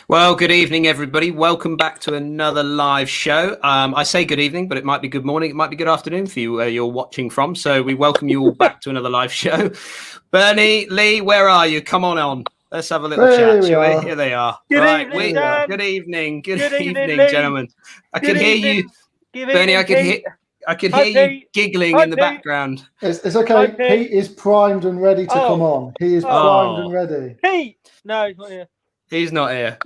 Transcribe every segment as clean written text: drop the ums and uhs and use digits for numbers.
Well, good evening, everybody. Welcome back to another live show. I say good evening, but it might be good morning. It might be good afternoon for you where you're watching from. So we welcome you all back to another live show. Bernie, Lee, where are you? Come on. Let's have a little chat, shall we? Here they are. Good right, evening, Dan. Good evening. Good evening, Lee. gentlemen. I Good could hear evening. you, Bernie. I could hear you giggling in the background. It's okay. Pete is primed and ready to come on. He is primed and ready. Pete! No, he's not here. He's not here.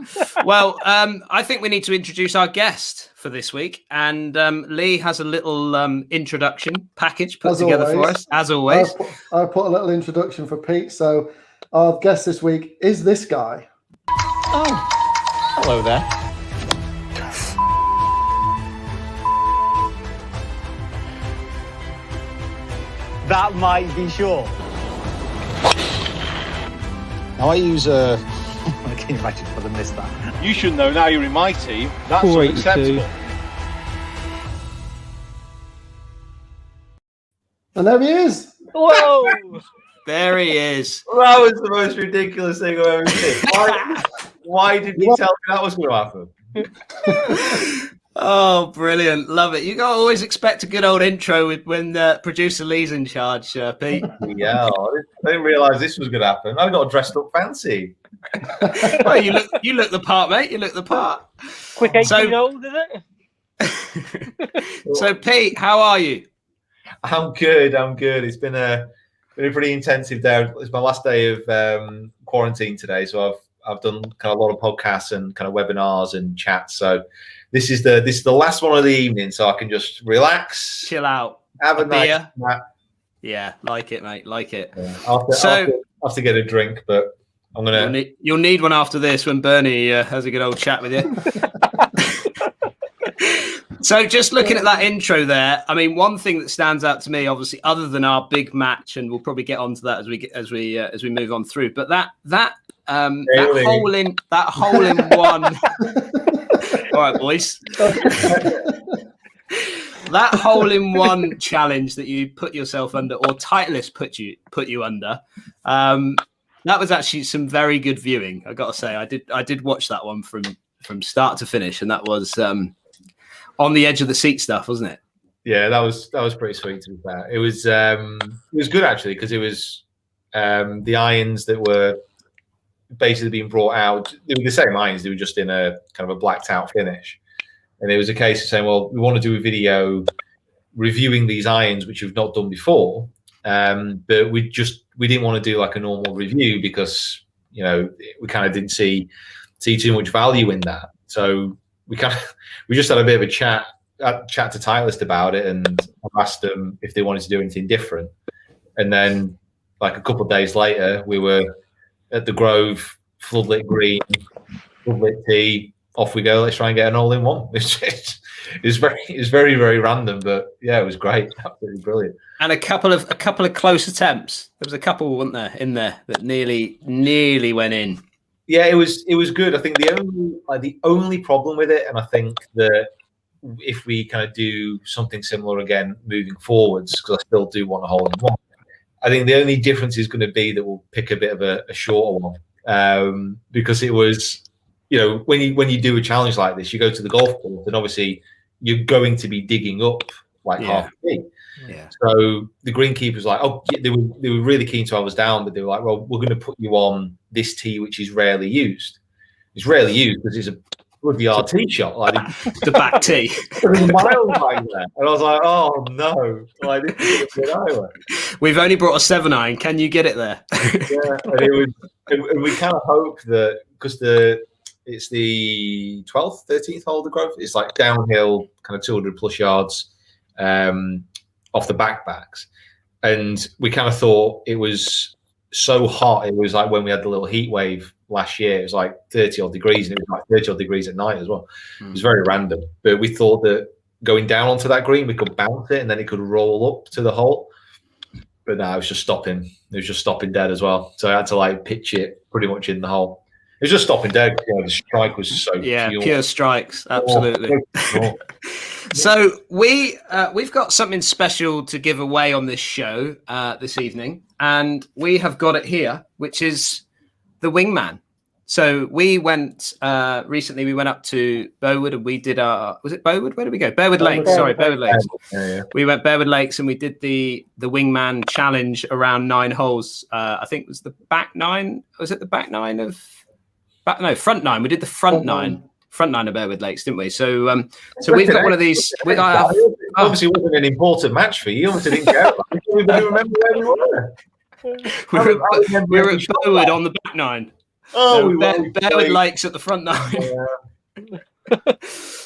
Well, I think we need to introduce our guest for this week. And Lee has a little introduction package put together for us, as always. I put a little introduction for Pete. So our guest this week is this guy. Oh, hello there. That might be sure. Now I use a... I can imagine if I missed that. You should know now you're in my team. That's unacceptable. And there he is. Whoa! There he is. That was the most ridiculous thing I've ever seen. Why did you tell me that was going to happen? Oh, brilliant. Love it. You got to always expect a good old intro when producer Lee's in charge, Pete. Yeah, I didn't realise this was going to happen. I got dressed up fancy. Well, you look the part, mate. You look the part. Quick 18-year-old, is it? So, Pete, how are you? I'm good. It's been a pretty intensive day. It's my last day of quarantine today, so I've done kind of a lot of podcasts and kind of webinars and chats. So this is the last one of the evening, so I can just relax, chill out, have a nice beer. nap. Yeah, like it, mate. Like it. Yeah. I'll have to get a drink, but I'm gonna. You'll need one after this when Bernie has a good old chat with you. So, just looking at that intro there, I mean, one thing that stands out to me, obviously, other than our big match, and we'll probably get onto that as we move on through, but that hole in one. All right, boys. That hole in one challenge that you put yourself under, or Titleist put you under, that was actually some very good viewing. I got to say, I did watch that one from start to finish, and that was on the edge of the seat stuff, wasn't it? Yeah, that was pretty sweet. To be fair, it was good actually, because it was the irons that were basically being brought out. They were the same irons. They were just in a kind of a blacked out finish, and it was a case of saying, well, we want to do a video reviewing these irons, which we've not done before, but we didn't want to do like a normal review because we kind of didn't see too much value in that. So we just had a bit of a chat to Titleist about it, and I asked them if they wanted to do anything different. And then, like a couple of days later, we were at the Grove, floodlit green, floodlit tee. Off we go. Let's try and get an all-in-one. It's very, very random, but yeah, it was great. Absolutely brilliant. And a couple of close attempts. There was a couple, wasn't there, in there that nearly went in. Yeah, it was good. I think the only problem with it, and I think that if we kind of do something similar again moving forwards, because I still do want a hole in one, I think the only difference is going to be that we'll pick a bit of a shorter one, because it was, when you do a challenge like this, you go to the golf course, and obviously you're going to be digging up like half a tee. Yeah. So the greenkeeper was like, oh, they were really keen to have us down, but they were like, well, we're going to put you on this tee, which is rarely used. It's rarely used because it's a bloody hard tee shot, like the back tee. There's miles like that, and I was like, oh no, like this is a good highway. We've only brought a 7-iron. Can you get it there? Yeah, and we kind of hope that because it's the 12th, 13th hole of the Grove. It's like downhill, kind of 200 plus yards off the backbacks, and we kind of thought it was so hot. It was like when we had the little heat wave last year. It was like 30 odd degrees, and it was like 30 odd degrees at night as well. It was very random, but we thought that going down onto that green, we could bounce it and then it could roll up to the hole. But no, it was just stopping. It was just stopping dead as well. So I had to like pitch it pretty much in the hole. It was just stopping dead. The strike was so pure strikes, absolutely. So we've got something special to give away on this show this evening, and we have got it here, which is the wingman. So we went recently. We went up to Burwood and we did was it Burwood? Where did we go? Burwood Lakes. Sorry, Burwood Lakes. Yeah. We went Burwood Lakes and we did the Wingman Challenge around 9 holes. I think it was the back 9. Was it the back 9 of? Front 9. We did the front 9 of Burwood Lakes, didn't we? So so we've got one of these. Obviously, it wasn't an important match for you. Obviously, didn't care. We didn't remember where we were. We were at Burwood on the back 9. Oh, we Burwood Lakes at the front 9. Yeah.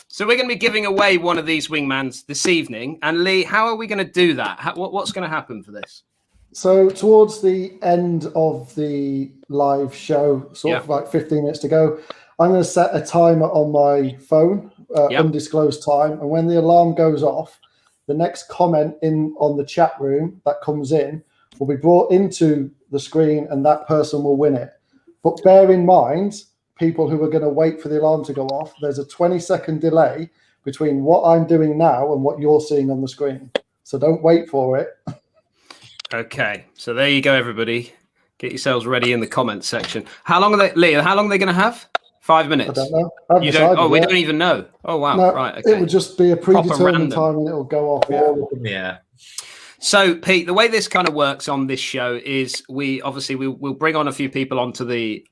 So we're going to be giving away one of these Wingmans this evening. And Lee, how are we going to do that? What's going to happen for this? So towards the end of the live show, sort of like 15 minutes to go, I'm going to set a timer on my phone, undisclosed time. And when the alarm goes off, the next comment on the chat room that comes in will be brought into the screen and that person will win it. But bear in mind, people who are going to wait for the alarm to go off, there's a 20-second delay between what I'm doing now and what you're seeing on the screen. So don't wait for it. Okay, so there you go, everybody. Get yourselves ready in the comments section. How long are they, Lee? How long are they going to have? 5 minutes. I don't know. You don't? Oh, we don't even know. Oh, wow. No, right. Okay. It would just be a predetermined time and it'll go off. Yeah. So, Pete, the way this kind of works on this show is we'll bring on a few people onto the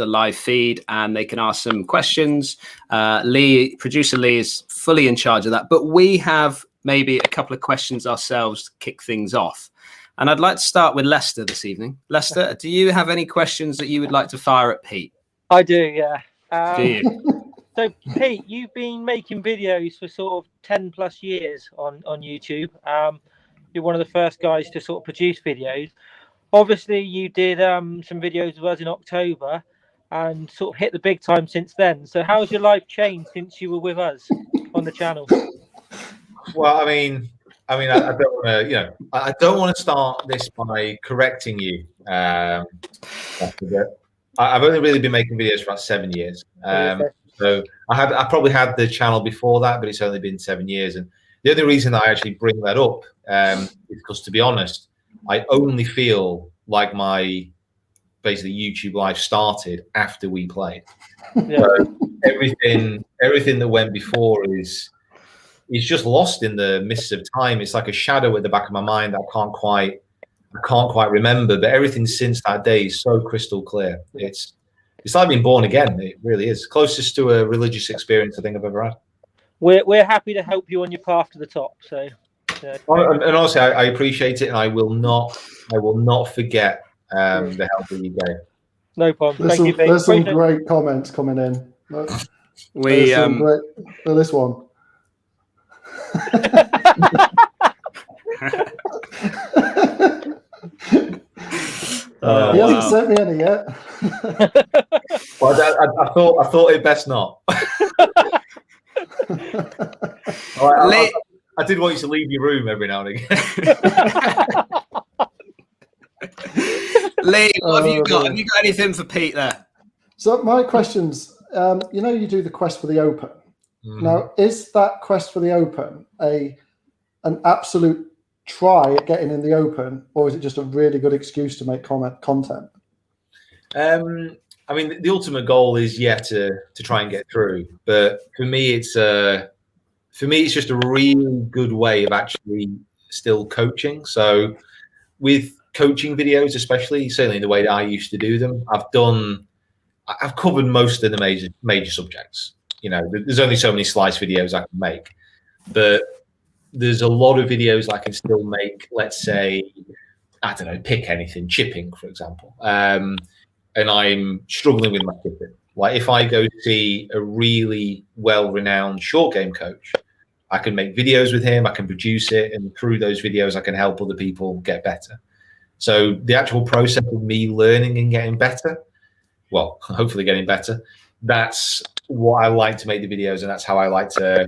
live feed and they can ask some questions. Producer Lee is fully in charge of that, but we have maybe a couple of questions ourselves to kick things off. And I'd like to start with Lester this evening. Lester, do you have any questions that you would like to fire at Pete? I do, yeah. Do you? So, Pete, you've been making videos for sort of 10 plus years on YouTube. You're one of the first guys to sort of produce videos. Obviously, you did some videos with us in October and sort of hit the big time since then. So how's your life changed since you were with us on the channel? Well, I mean, I don't want to, I don't want to start this by correcting you. I've only really been making videos for about 7 years. So I probably had the channel before that, but it's only been 7 years. And the only reason I actually bring that up is because, to be honest, I only feel like my basically YouTube life started after we played. Yeah. So everything that went before is just lost in the mists of time. It's like a shadow at the back of my mind that I can't quite remember. But everything since that day is so crystal clear. It's like being born again. It really is. Closest to a religious experience I think I've ever had. We're happy to help you on your path to the top. So, yeah. And honestly, I appreciate it, and I will not forget the help that you gave. No problem. Thank you, Pete. There's some great comments coming in. This one. He hasn't sent me any yet. Well, I thought it best not. I did want you to leave your room every now and again. Lee, what have you got? Have you got anything for Pete there? So my questions, you do the quest for the Open. Now, is that quest for the Open an absolute try at getting in the Open, or is it just a really good excuse to make content? I mean, the ultimate goal is to try and get through. But for me, it's just a really good way of actually still coaching. So with coaching videos, especially, certainly the way that I used to do them, I've covered most of the major subjects. There's only so many slice videos I can make, but there's a lot of videos I can still make. Let's say, I don't know, pick anything, chipping, for example. And I'm struggling with my chipping. Like if I go see a really well-renowned short game coach, I can make videos with him, I can produce it, and through those videos, I can help other people get better. So the actual process of me learning and getting better, well, hopefully getting better, that's what I like to make the videos, and that's how I like to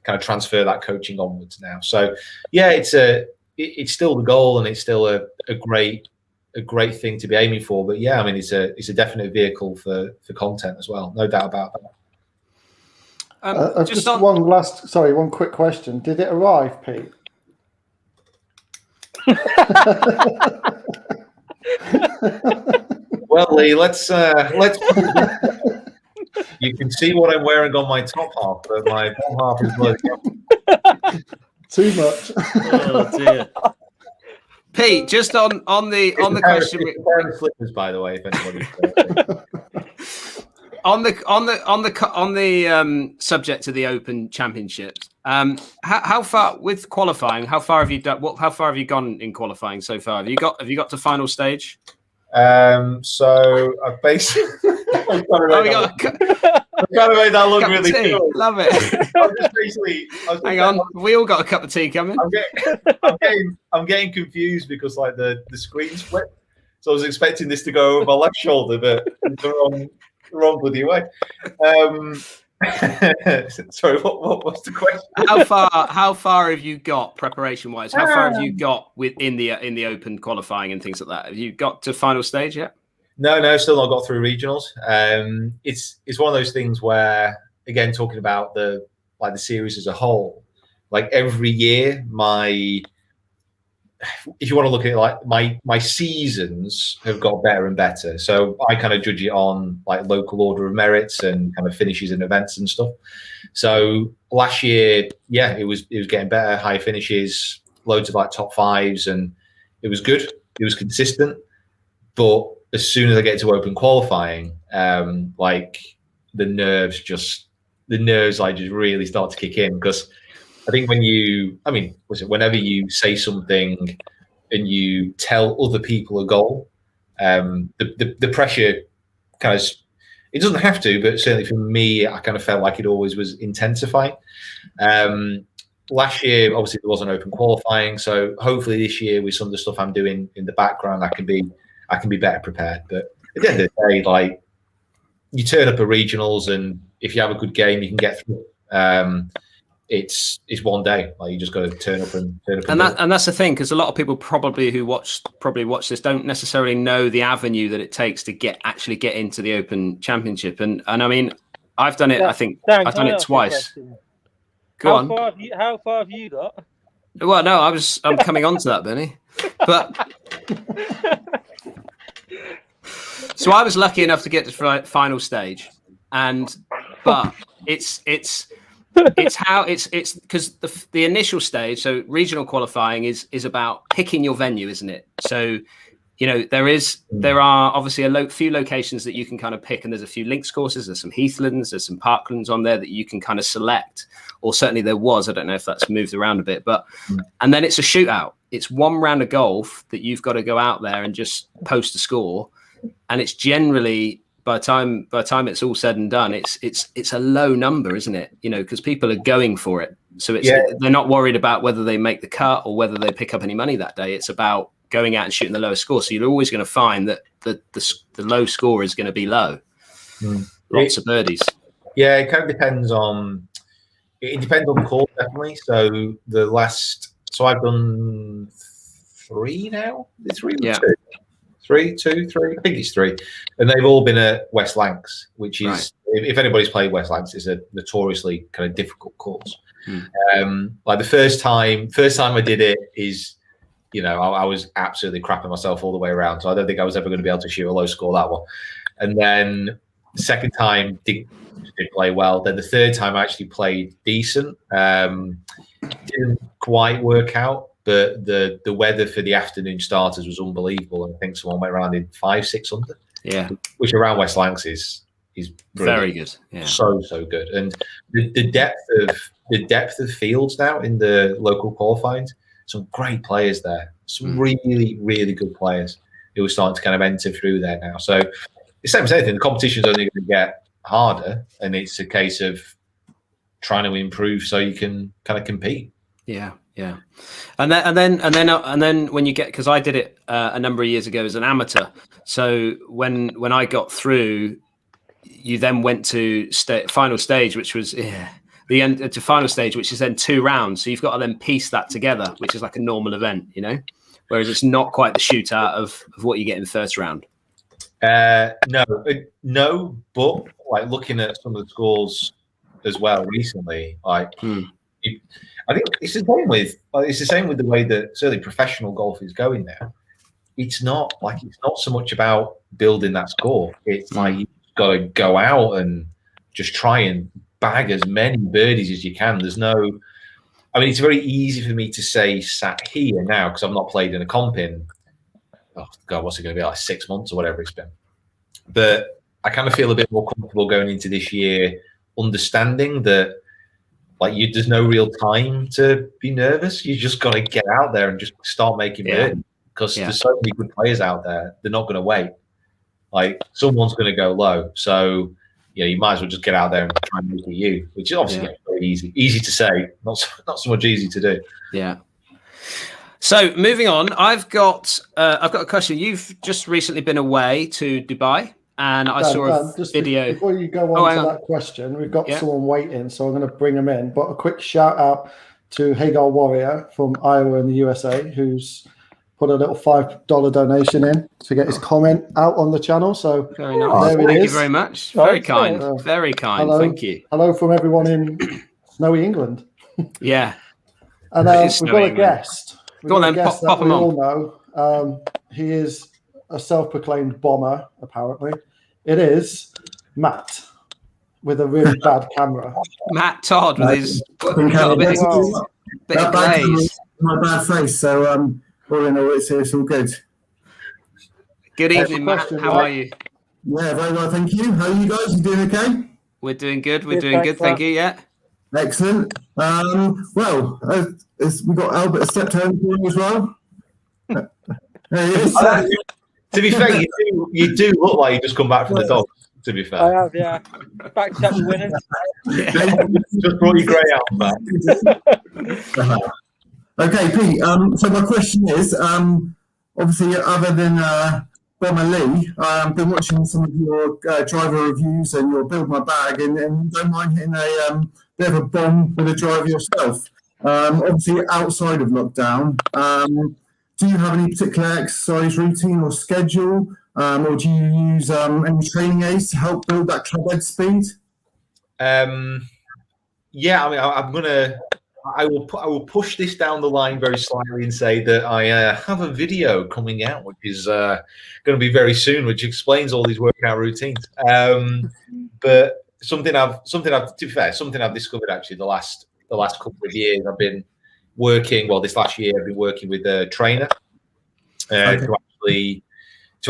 kind of transfer that coaching onwards now. So yeah, it's still the goal, and it's still a great thing to be aiming for. But yeah, I mean, it's a definite vehicle for content as well, no doubt about that. One quick question. Did it arrive, Pete? Well, Lee, let's. You can see what I'm wearing on my top half, but my bottom half is bloody up. Too much. Oh dear. Pete, just on the question, Slippers, by the way, if anybody's on the subject of the Open Championships, how far with qualifying? How far have you done? How far have you gone in qualifying so far? Have you got to final stage? So I've basically. I'm trying to make that look really cool. Love it. Hang on, we all got a cup of tea coming. I'm getting confused because like the screen split. So I was expecting this to go over my left shoulder, but it's the wrong bloody way. Sorry, what was the question? How far have you got preparation wise? How far have you got in the Open qualifying and things like that? Have you got to final stage yet? No, still not got through regionals. It's one of those things where, again, talking about the series as a whole, like every year, if you want to look at it, like my seasons have got better and better. So I kind of judge it on like local order of merits and kind of finishes and events and stuff. So last year, yeah, it was getting better, high finishes, loads of like top fives, and it was good. It was consistent, but as soon as I get to Open qualifying, like the nerves like just really start to kick in, because I think whenever you say something and you tell other people a goal, the pressure kind of, it doesn't have to, but certainly for me, I kind of felt like it always was intensifying. Last year, obviously there wasn't Open qualifying, so hopefully this year with some of the stuff I'm doing in the background, I can be better prepared. But at the end of the day, like you turn up at regionals, and if you have a good game, you can get through. It's one day. Like you just got to turn up and that's the thing, because a lot of people who watch this don't necessarily know the avenue that it takes to actually get into the Open Championship. And I mean, I've done it. I think I've done it twice. How far have you got? Well, no, I'm coming on to that, Benny. But so I was lucky enough to get to final stage, but it's because the initial stage, so regional qualifying is about picking your venue, isn't it? So, you know, there are obviously a few locations that you can kind of pick, and there's a few links courses, there's some heathlands, there's some parklands on there that you can kind of select, or certainly there was. I don't know if that's moved around a bit, but and then it's a shootout. It's one round of golf that you've got to go out there and just post a score, and it's generally by the time it's all said and done, it's a low number, isn't it? You know, because people are going for it, so they're not worried about whether they make the cut or whether they pick up any money that day. It's about going out and shooting the lowest score. So you're always going to find that the low score is going to be low. Lots of birdies. Yeah, it kind of depends on. It depends on the course, definitely. So I've done 3 now. It's really two. 3, 2, 3. I think it's 3, and they've all been at West Lancs, which is, if anybody's played West Lancs, it's a notoriously kind of difficult course. Like the first time I did it is, you know, I was absolutely crapping myself all the way around, so I don't think I was ever going to be able to shoot a low score that one. And then the second time did play well. Then the third time I actually played decent. Didn't quite work out. But the weather for the afternoon starters was unbelievable, and I think someone went around in 500-600. Yeah, which around West Lancs is very good. Yeah, so good. And the depth of fields now in the local qualifying, some great players there. Some really, really good players who are starting to kind of enter through there now. So it's the same as anything. The competition's only going to get harder, and it's a case of trying to improve so you can kind of compete. Yeah. And then when you get, because I did it a number of years ago as an amateur. So when I got through, you then went to final stage, which was the end to final stage, which is then 2 rounds. So you've got to then piece that together, which is like a normal event, you know, whereas it's not quite the shootout of what you get in the first round. No, but like looking at some of the scores as well recently, like. I think it's the same with the way that certainly professional golf is going now. it's not so much about building that score. It's like you've got to go out and just try and bag as many birdies as you can. There's no, I mean, it's very easy for me to say sat here now because I've not played in a comp in, oh God, what's it going to be, like 6 months or whatever it's been. But I kind of feel a bit more comfortable going into this year, understanding that like there's no real time to be nervous. You just got to get out there and just start making birdies because there's so many good players out there. They're not going to wait. Like someone's going to go low. So you might as well just get out there and try and make it you, which is obviously very easy. Easy to say, not so much easy to do. Yeah. So moving on, I've got a question. You've just recently been away to Dubai, and I saw a video. Before you go on to that question, we've got someone waiting, so I'm going to bring them in. But a quick shout out to Hagar Warrior from Iowa in the USA, who's put a little $5 donation in to get his comment out on the channel. So very nice. Thank you very much. Very kind. Very kind. Hello, thank you. Hello from everyone in snowy England. Yeah. And we've got a guest. Go on then, pop him on. All know. He is a self-proclaimed bomber, apparently. It is Matt with a really bad camera. Matt Todd with his got a bit of glaze. My bad face, so all in all, it's all good. Good evening, Matt. How are you? Yeah, very well, thank you. How are you guys? You doing okay? We're doing good. We're doing good. Thank you. Yeah. Excellent. Well, we've got Albert stepped home for you as well. There he is. To be fair, you do look like you just come back from the dog. To be fair, I have, yeah. Back to the winners. Just brought your grey out back. Okay, Pete. So my question is, obviously, other than Bomber Lee, I've been watching some of your driver reviews and your Build My Bag, and you don't mind hitting a bit of a bomb with a driver yourself. Obviously, outside of lockdown, do you have any particular exercise routine or schedule, or do you use any training aids to help build that club head speed? Yeah, I mean, I will push this down the line very slightly and say that I have a video coming out, which is going to be very soon, which explains all these workout routines. But something I've discovered actually the last couple of years. I've been working. Well, this last year I've been working with a trainer to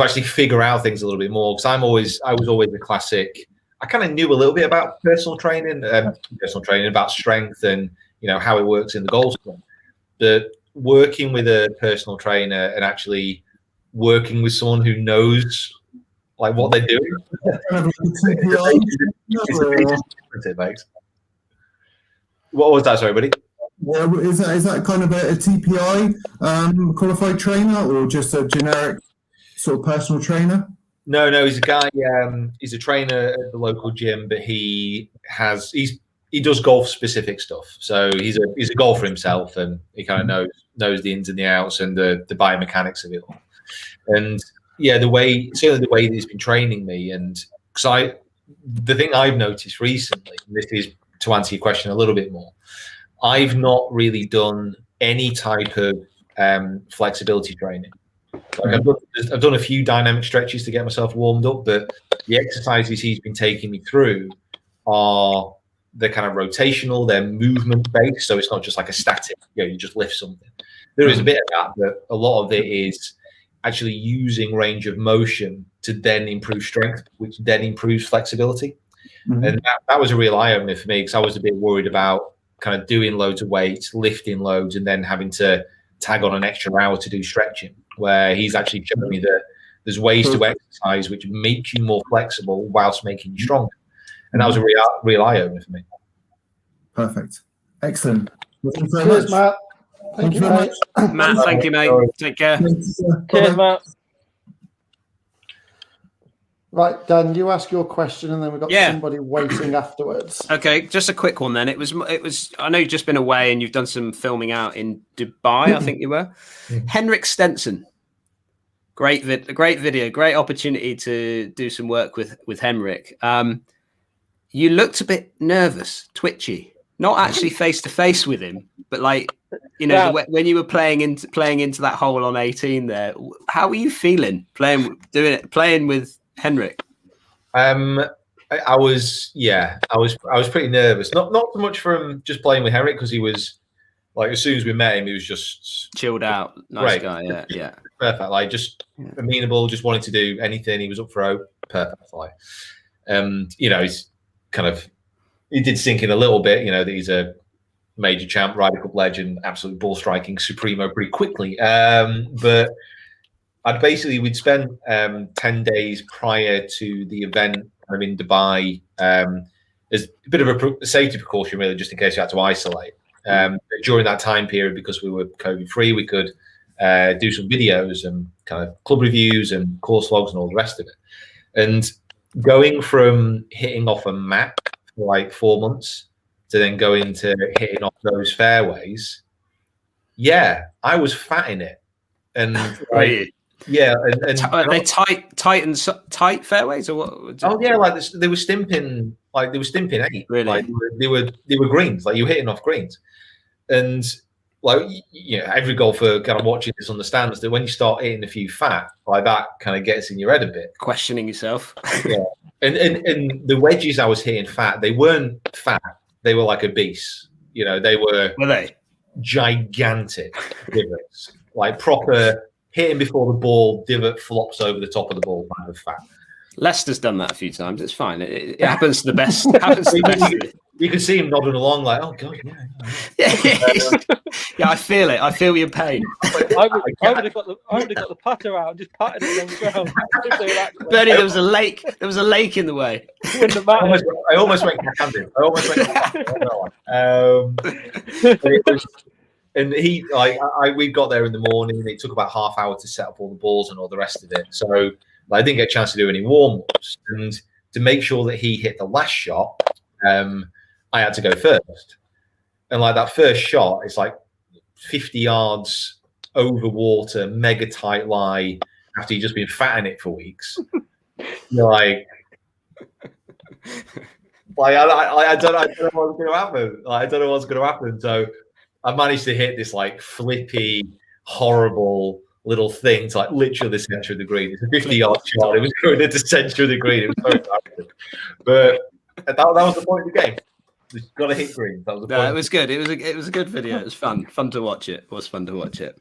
actually figure out things a little bit more. Because I was always a classic. I kind of knew a little bit about personal training, about strength and how it works in the golf club. But working with a personal trainer and actually working with someone who knows like what they're doing. What was that? Sorry, buddy. Is that kind of a TPI qualified trainer or just a generic sort of personal trainer? No, he's a guy. He's a trainer at the local gym, but he does golf specific stuff. So he's a golfer himself, and he kind of knows the ins and the outs and the biomechanics of it all. And yeah, the way that he's been training me, and because the thing I've noticed recently, and this is to answer your question a little bit more, I've not really done any type of flexibility training. Like I've done a few dynamic stretches to get myself warmed up, but the exercises he's been taking me through are they're kind of rotational, they're movement based, so it's not just like a static, you just lift something. There is a bit of that, but a lot of it is actually using range of motion to then improve strength, which then improves flexibility. Mm-hmm. And that was a real eye-opener for me because I was a bit worried about kind of doing loads of weights, lifting loads, and then having to tag on an extra hour to do stretching, where he's actually showing me that there's ways to exercise which make you more flexible whilst making you stronger. And that was a real eye-opener for me. Perfect. Excellent. Well, thank you very much. Matt. Thank you very much. Matt, thank you, mate. Take care. Cheers, Matt. Right, Dan, you ask your question, and then we've got somebody waiting afterwards. Okay, just a quick one then. It was. I know you've just been away and you've done some filming out in Dubai. I think you were. Hendriksen. Great video, great opportunity to do some work with Henrik. You looked a bit nervous, twitchy. Not actually face to face with him, but like you know, when you were playing into that hole on 18 there, how were you feeling playing with Henrik? I was pretty nervous. Not so much from just playing with Henrik, because he was like, as soon as we met him, he was just chilled out, nice guy. Yeah, perfect. Like, just amenable, just wanted to do anything. He was up for it, perfect. Like, you know, he's kind of, he did sink in a little bit, you know, that he's a major champ, Ryder Cup legend, absolute ball striking supremo pretty quickly. But we'd spent 10 days prior to the event kind of in Dubai as a bit of a safety precaution, really, just in case you had to isolate. During that time period, because we were COVID-free, we could do some videos and kind of club reviews and course logs and all the rest of it. And going from hitting off a mat for like 4 months to then going to hitting off those fairways, I was fat in it. And like, are they tight fairways or what? Oh yeah, like they were stimping 8. Really? Like they were greens, like you were hitting off greens. And like, you know, every golfer kind of watching this understands that when you start hitting a few fat, like that kind of gets in your head a bit. Questioning yourself. Yeah. And the wedges I was hitting fat, they weren't fat. They were like obese. You know, they were they gigantic divots, like proper hitting before the ball, divot flops over the top of the ball kind of fat. Lester's done that a few times. It's fine. It happens to the best. Happens to the best. You can see him nodding along, like, "Oh God, yeah." Yeah, I feel it. I feel your pain. I would have got the putter out and just putted it on the ground. Bernie, there was a lake. There was a lake in the way. I almost went handed. And we got there in the morning. It took about half hour to set up all the balls and all the rest of it. So I didn't get a chance to do any warm-ups. And to make sure that he hit the last shot, I had to go first. And like that first shot, it's like 50 yards over water, mega tight lie, after you've just been fatting it for weeks. You're like, I don't know what's going to happen. Like, I don't know what's going to happen. So I managed to hit this like flippy, horrible little thing to like literally the center of the green. It's a 50-yard shot. It was going into the center of the green. It was so embarrassing. But that was the point of the game. You got to hit green. That was the point. It was good. It was a good video. It was fun to watch it. It was fun to watch it.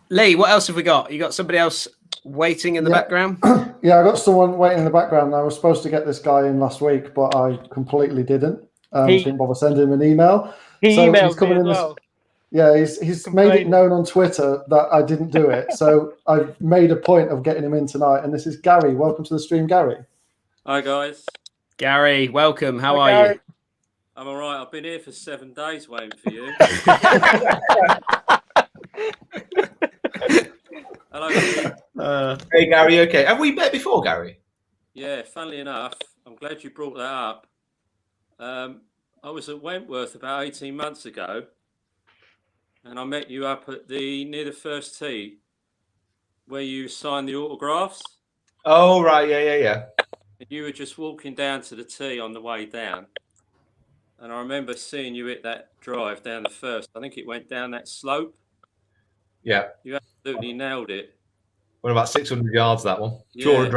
Lee, what else have we got? You got somebody else waiting in the background? Yeah, I got someone waiting in the background. I was supposed to get this guy in last week, but I completely didn't. Didn't bother sending him an email. He emailed me as well. Yeah, he's made it known on Twitter that I didn't do it. So I've made a point of getting him in tonight. And this is Gary. Welcome to the stream, Gary. Hi, guys. Gary, welcome. How are you? I'm all right. I've been here for 7 days waiting for you. Hello. Hey, Gary. Okay. Have we met before, Gary? Yeah, funnily enough. I'm glad you brought that up. I was at Wentworth about 18 months ago, and I met you up at near the first tee where you signed the autographs. Oh, right. Yeah. And you were just walking down to the tee on the way down. And I remember seeing you hit that drive down the first. I think it went down that slope. Yeah. You absolutely nailed it. Went about 600 yards, that one. Yeah.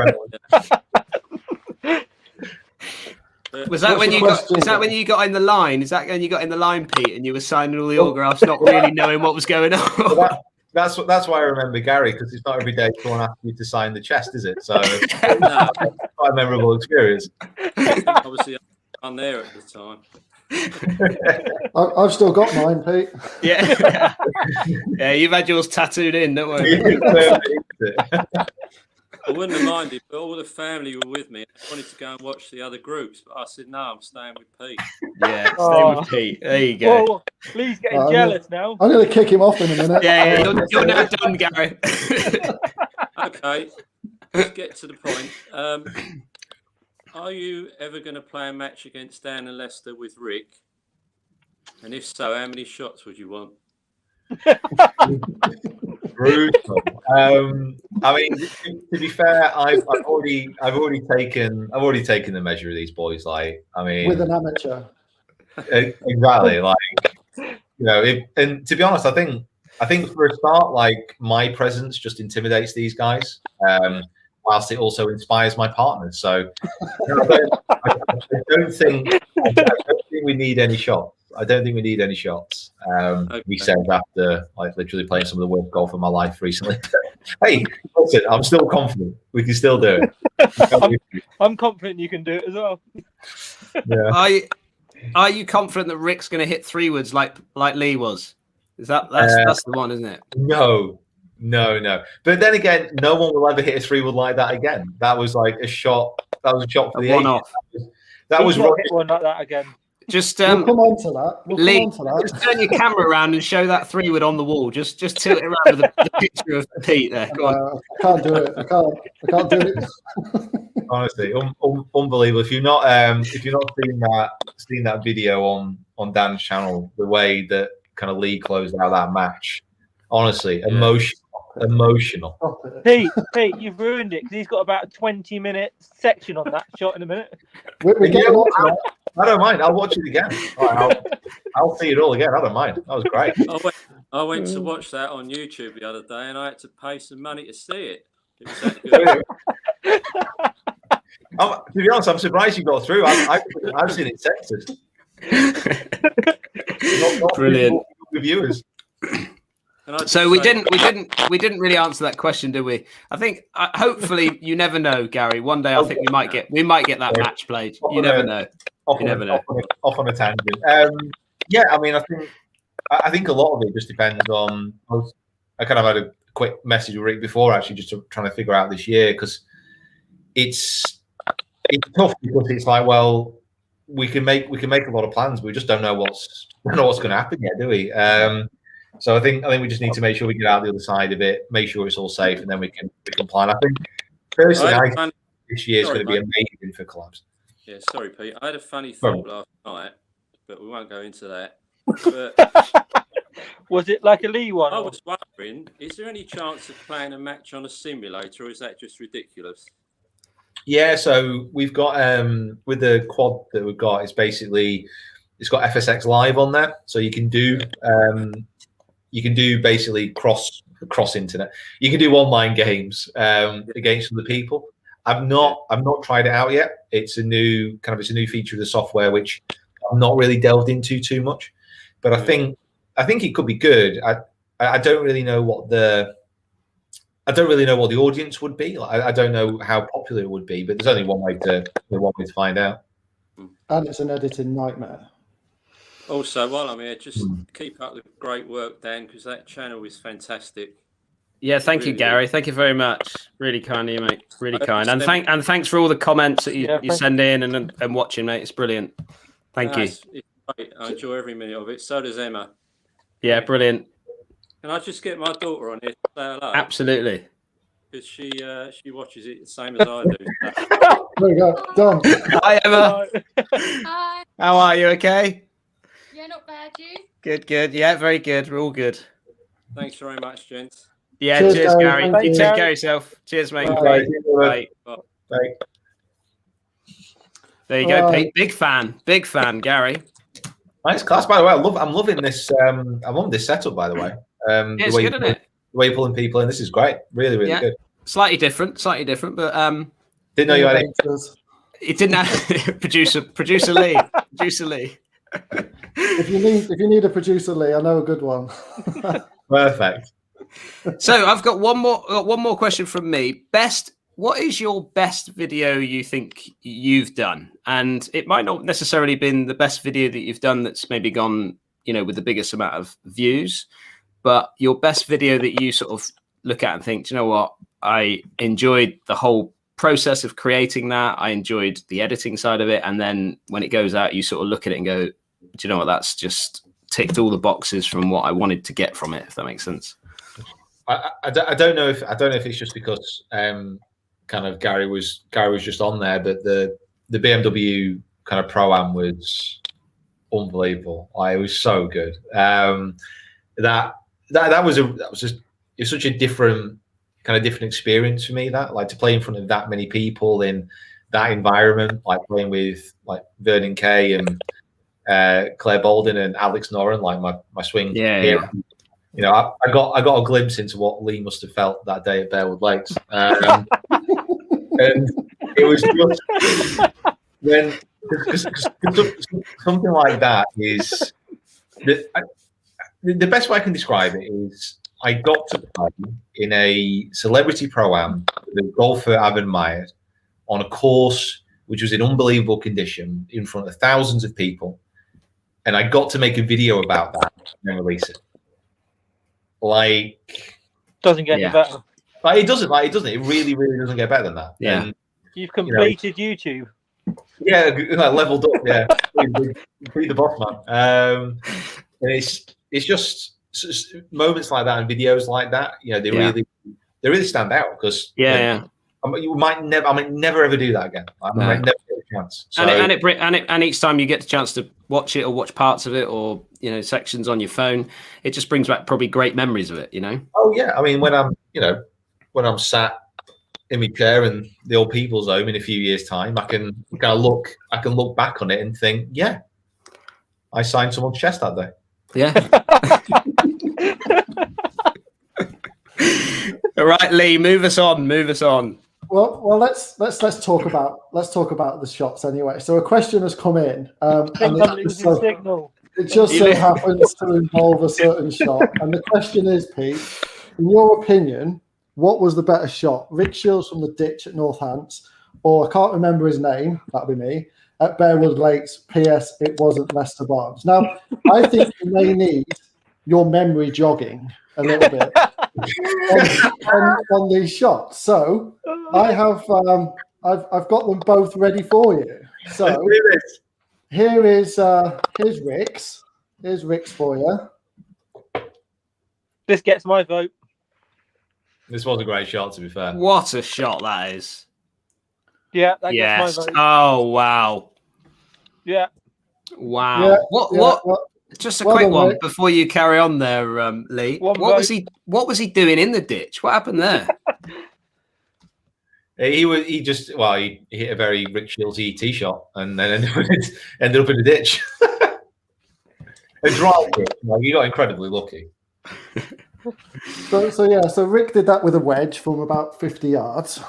Was that when you got? Is that when you got in the line? Is that when you got in the line, Pete, and you were signing all the autographs, not really knowing what was going on? Well, that's why I remember Gary, because it's not every day someone asks you to sign the chest, is it? So no, quite a memorable experience. Obviously, I'm there at the time. I've still got mine, Pete. Yeah, you've had yours tattooed in, don't worry. I wouldn't have minded, but all the family were with me. I wanted to go and watch the other groups, but I said, no, I'm staying with Pete. Yeah, stay with Pete. There you go. Whoa, please getting jealous now. I'm going to kick him off in a minute. Yeah, you're now done, Gary. Okay, let's get to the point. Are you ever going to play a match against Dan and Lester with Rick? And if so, how many shots would you want? Brutal. I mean, to be fair, I've already taken the measure of these boys. Like, I mean, with an amateur. Exactly. Like, and to be honest, I think for a start, like my presence just intimidates these guys, whilst it also inspires my partners. So I don't think we need any shots. I don't think we need any shots. We said after like literally playing some of the worst golf of my life recently. Hey, listen, I'm still confident. We can still do it. I'm confident you can do it as well. Yeah. Are you confident that Rick's going to hit 3-woods like Lee was? That's the one, isn't it? No. But then again, no one will ever hit a 3-wood like that again. That was like a shot. That was a shot for the one-off. That was hit one like that again. Just we'll come on to that. Lee, just turn your camera around and show that 3-wood on the wall. Just tilt it around with the picture of Pete there. Go on. I can't do it. I can't do it. Honestly, unbelievable. If you're not seen that video on Dan's channel, the way that kind of Lee closed out that match, honestly, emotional. Pete, you've ruined it because he's got about a 20-minute section on that shot in a minute. I don't mind. I'll watch it again. I'll see it all again. I don't mind. That was great. I went to watch that on YouTube the other day, and I had to pay some money to see it. It was that good. To be honest, I'm surprised you got through. I've seen it censored. Brilliant. Reviewers. So we didn't really answer that question, did we? I think hopefully you never know, Gary. One day I think we might get that match played. You never know. You never know. Off on a tangent. Yeah, I mean, I think a lot of it just depends on. I kind of had a quick message with Rick before, actually, just trying to figure out this year because it's tough because it's like, well, we can make a lot of plans, but we just don't know what's going to happen yet, do we? So I think we just need to make sure we get out the other side of it, make sure it's all safe, and then we can plan. I think personally, I think this year is going to be amazing for collabs. Yeah, sorry, Pete. I had a funny thought last night, but we won't go into that. But was it like a Lee one? I was wondering, is there any chance of playing a match on a simulator, or is that just ridiculous? Yeah, so we've got with the quad that we've got, it's got FSX Live on there, so you can do basically cross internet. You can do online games against other people. I've not tried it out yet. It's a new feature of the software which I've not really delved into too much, but I think it could be good. I don't really know what the audience would be. I don't know how popular it would be, but there's only one way to find out. And it's an editing nightmare. Also, while I'm here, just keep up the great work, Dan, because that channel is fantastic. Yeah, thank you, Gary. Thank you very much. Really kind of you, mate. Really kind. And thanks for all the comments that you send in and watching, mate. It's brilliant. Thank you. It's great. I enjoy every minute of it. So does Emma. Yeah, brilliant. Can I just get my daughter on here to say hello? Absolutely. Because she watches it the same as I do. There you go. Done. Hi, Emma. Hi. How are you? Okay? Yeah, not bad. You? Good. Yeah, very good. We're all good. Thanks very much, gents. Yeah, cheers, Gary. You take care of yourself. Cheers, mate. Bye. Bye. Bye. There you go, Pete. Big fan, Gary. Nice class, by the way. I'm loving this. I'm loving this setup, by the way. It's good, isn't it? The way you're pulling people in. This is great. Really, really good. Slightly different, but didn't know you had it. It didn't have producer Lee. Producer Lee. If you need a producer, Lee, I know a good one. Perfect. So I've got one more question from me. What is your best video you think you've done? And it might not necessarily been the best video that you've done that's maybe gone, with the biggest amount of views, but your best video that you sort of look at and think, do you know what? I enjoyed the whole process of creating that. I enjoyed the editing side of it. And then when it goes out, you sort of look at it and go, do you know what? That's just ticked all the boxes from what I wanted to get from it, if that makes sense. I don't know if it's just because kind of Gary was just on there, but the BMW kind of Pro-Am was unbelievable. It was so good. That was such a different experience for me. That like to play in front of that many people in that environment, like playing with like Vernon Kay and Claire Bolden and Alex Noren, like my swing hero. Yeah. You know, I got a glimpse into what Lee must have felt that day at Bearwood Lakes, and it was just when something like that is the best way I can describe it is I got to play in a celebrity pro-am with a golfer I've admired on a course which was in unbelievable condition in front of thousands of people, and I got to make a video about that and release it. Like, doesn't get any better. Like it doesn't. It really, really doesn't get better than that. Yeah. And, you've completed YouTube. Yeah, leveled up. Yeah, be the boss man. And it's just moments like that and videos like that. You know, they really stand out because you might never ever do that again. I might never get a chance. So, and each time you get the chance to watch it or watch parts of it or sections on your phone, it just brings back probably great memories of it. Oh yeah, I mean when I'm sat in my chair in the old people's home in a few years' time, I can look back on it and think, yeah, I signed someone's chest that day. Yeah. All right, Lee, move us on. Well, let's talk about the shots anyway. So a question has come in, and it just so happens to involve a certain shot. And the question is, Pete, in your opinion, what was the better shot? Rick Shields from the ditch at Northants, or I can't remember his name, that'd be me, at Bearwood Lakes, PS, it wasn't Lester Barnes. Now, I think you may need your memory jogging a little bit on these shots. So I have I've got them both ready for you. So here's Rick's. Here's Rick's for you. This gets my vote. This was a great shot, to be fair. What a shot that is. Yeah, that gets my vote. Oh wow. Yeah. Wow. Yeah, what just a quick one before you carry on there, Lee. What was he doing in the ditch? What happened there? He hit a very Rick Shields tee shot and then ended up in the ditch. A dry ditch. He got incredibly lucky. So Rick did that with a wedge from about 50 yards.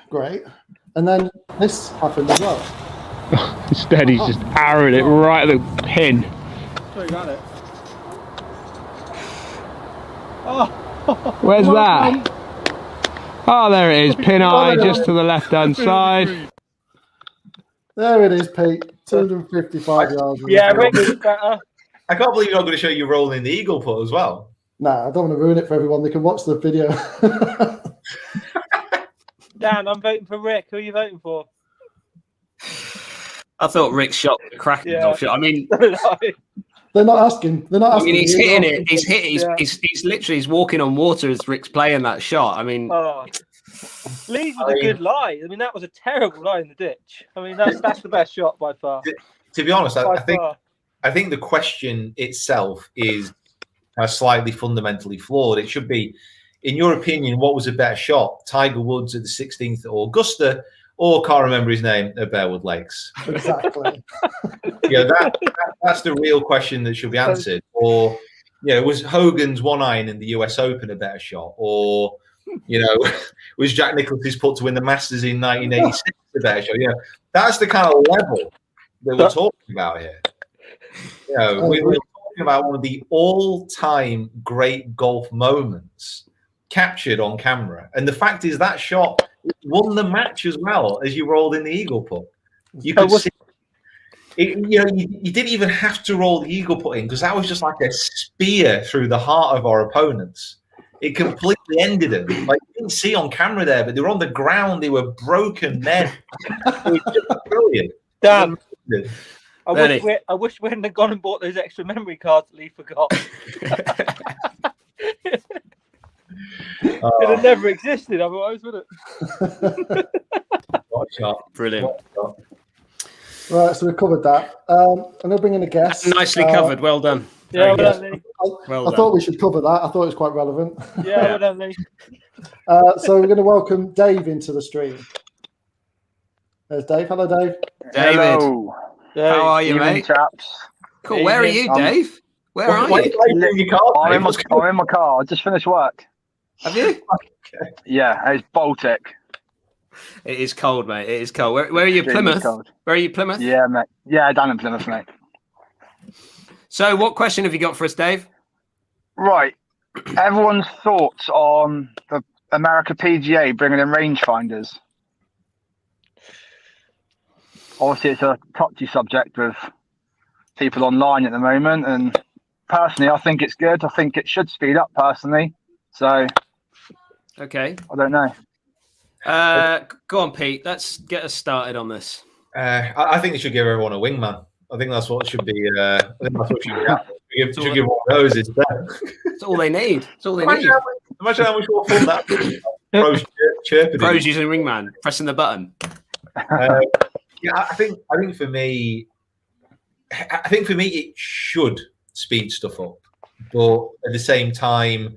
Great. And then this happened as well. Instead, he's just arrowed it right at the pin. So you got it. Where's that? Oh, there it is. Pin eye just to the left-hand side. There it is, Pete. 255 yards. Yeah, Rick is better. I can't believe you're not going to show you rolling the eagle putt as well. Nah, I don't want to ruin it for everyone. They can watch the video. Dan, I'm voting for Rick. Who are you voting for? I thought Rick's shot was a cracking golf shot. I mean, they're not asking. I mean, he's hitting it. He's literally walking on water as Rick's playing that shot. I mean, Lee's was a good lie. I mean, that was a terrible lie in the ditch. I mean, that's the best shot by far. To be honest, I think the question itself is slightly fundamentally flawed. It should be, in your opinion, what was a better shot? Tiger Woods at the 16th at Augusta, or can't remember his name at Bearwood Lakes? Exactly. That's the real question that should be answered. Or, was Hogan's one iron in the US Open a better shot? Or, was Jack Nicklaus's putt to win the Masters in 1986 a better shot? That's the kind of level that we're talking about here. We're talking about one of the all-time great golf moments captured on camera. And the fact is that shot won the match as well as you rolled in the eagle putt. You could see it, you didn't even have to roll the eagle putt in because that was just like a spear through the heart of our opponents. It completely ended them. Like you didn't see on camera there, but they were on the ground. They were broken men. It was just brilliant. Damn. I wish we hadn't have gone and bought those extra memory cards that Lee forgot. It had never existed otherwise, would it? What a shot. Brilliant. Right, so we've covered that. I'm going to bring in a guest. Nicely covered. Well done. Yeah, well done, Lee. I thought we should cover that. I thought it was quite relevant. Yeah, well done, Lee. So we're going to welcome Dave into the stream. There's Dave. Hello, Dave. David. Hello. How are you, mate? Chaps. Cool. Where are you, Dave? Where are you? I'm in my car. I just finished work. Have you? Yeah, it's Baltic. It is cold, mate. It is cold. Where are you, Plymouth? Cold. Where are you, Plymouth? Yeah, mate. Yeah, down in Plymouth, mate. So, what question have you got for us, Dave? Right. Everyone's thoughts on the America PGA bringing in rangefinders. Obviously, it's a touchy subject with people online at the moment, and personally, I think it's good. I think it should speed up, personally. So, okay, I don't know. Go on, Pete. Let's get us started on this. I think they should give everyone a wingman. I think that's what should be. I think that's what should give all those instead. That's all they need. That's all they need. Imagine how much more fun that. Pros using ringman, pressing the button. Yeah, I think for me, it should speed stuff up, but at the same time,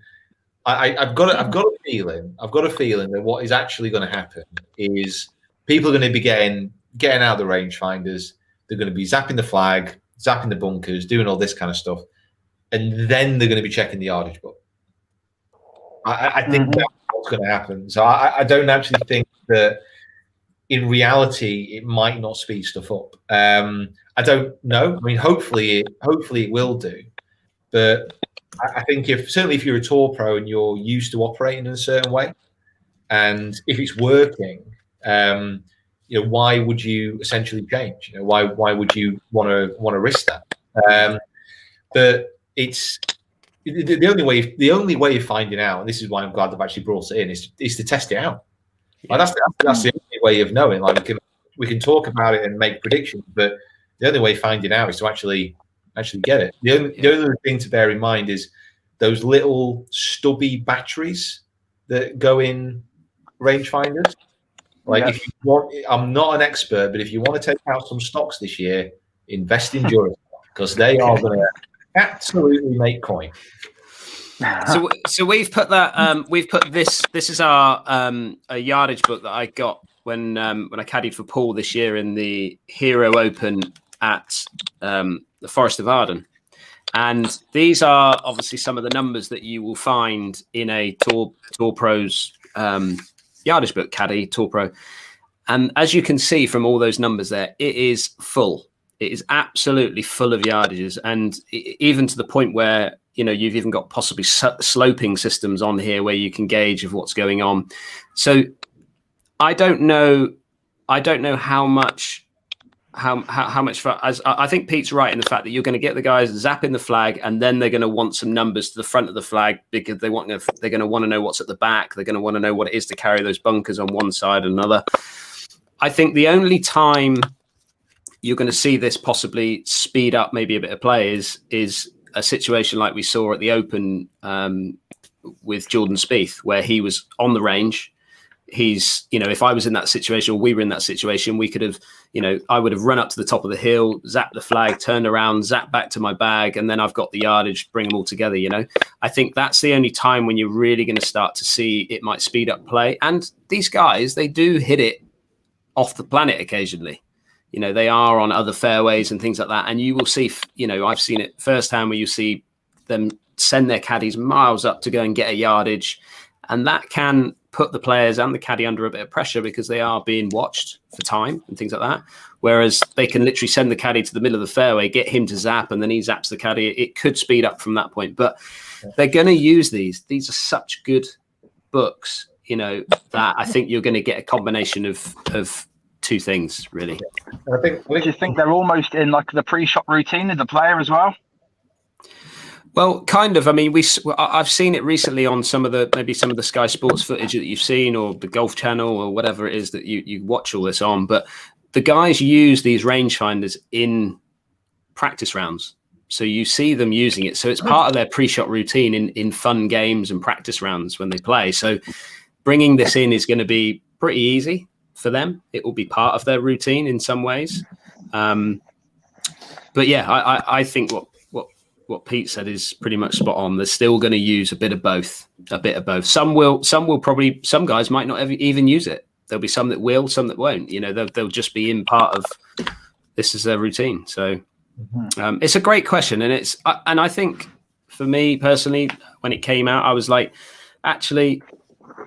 I've got a feeling that what is actually going to happen is people are going to be getting out the rangefinders. They're going to be zapping the flag, zapping the bunkers, doing all this kind of stuff, and then they're going to be checking the yardage book. I think that's what's going to happen. So I don't actually think that. In reality, it might not speed stuff up. I don't know. I mean, hopefully it will do. But I think certainly if you're a tour pro and you're used to operating in a certain way, and if it's working, why would you essentially change? Why would you want to risk that? But it's the only way of finding out. And this is why I'm glad they've actually brought it in is to test it out. Like that's the only way of knowing. Like we can talk about it and make predictions, but the only way of finding out is to actually get it. The only thing to bear in mind is those little stubby batteries that go in rangefinders. Like if you want, I'm not an expert, but if you want to take out some stocks this year, invest in Duracell because they are going to absolutely make coin. So we've put that we've put this is our a yardage book that I got when I caddied for Paul this year in the Hero Open at the Forest of Arden, and these are obviously some of the numbers that you will find in a Tour Pro's yardage book, Caddy Tour Pro, and as you can see from all those numbers there, it is full. It is absolutely full of yardages, and even to the point where you've even got possibly sloping systems on here where you can gauge of what's going on. So I don't know how much I think Pete's right in the fact that you're going to get the guys zapping the flag, and then they're going to want some numbers to the front of the flag because they're going to want to know what's at the back. They're going to want to know what it is to carry those bunkers on one side and another. I think the only time you're going to see this possibly speed up maybe a bit of play is a situation like we saw at the Open with Jordan Spieth, where he was on the range. He's, if I was in that situation or we were in that situation, we could have, I would have run up to the top of the hill, zapped the flag, turned around, zapped back to my bag, and then I've got the yardage, bring them all together, I think that's the only time when you're really going to start to see it might speed up play. And these guys, they do hit it off the planet occasionally. They are on other fairways and things like that. And you will see, I've seen it firsthand where you see them send their caddies miles up to go and get a yardage. And that can put the players and the caddy under a bit of pressure because they are being watched for time and things like that. Whereas they can literally send the caddy to the middle of the fairway, get him to zap, and then he zaps the caddy. It could speed up from that point. But they're going to use these. These are such good books, that I think you're going to get a combination of two things really. Do you think they're almost in like the pre-shot routine of the player as well? Well, kind of. I mean, I've seen it recently on some of the Sky Sports footage that you've seen, or the Golf Channel, or whatever it is that you watch all this on. But the guys use these rangefinders in practice rounds, so you see them using it. So it's part of their pre-shot routine in fun games and practice rounds when they play. So bringing this in is going to be pretty easy for them. It will be part of their routine in some ways. But yeah, I think what Pete said is pretty much spot on. They're still going to use a bit of both. Some guys might not even use it. There'll be some that will, some that won't. They'll just be in part of this is their routine. So It's a great question, and I think for me personally, when it came out, I was like, actually,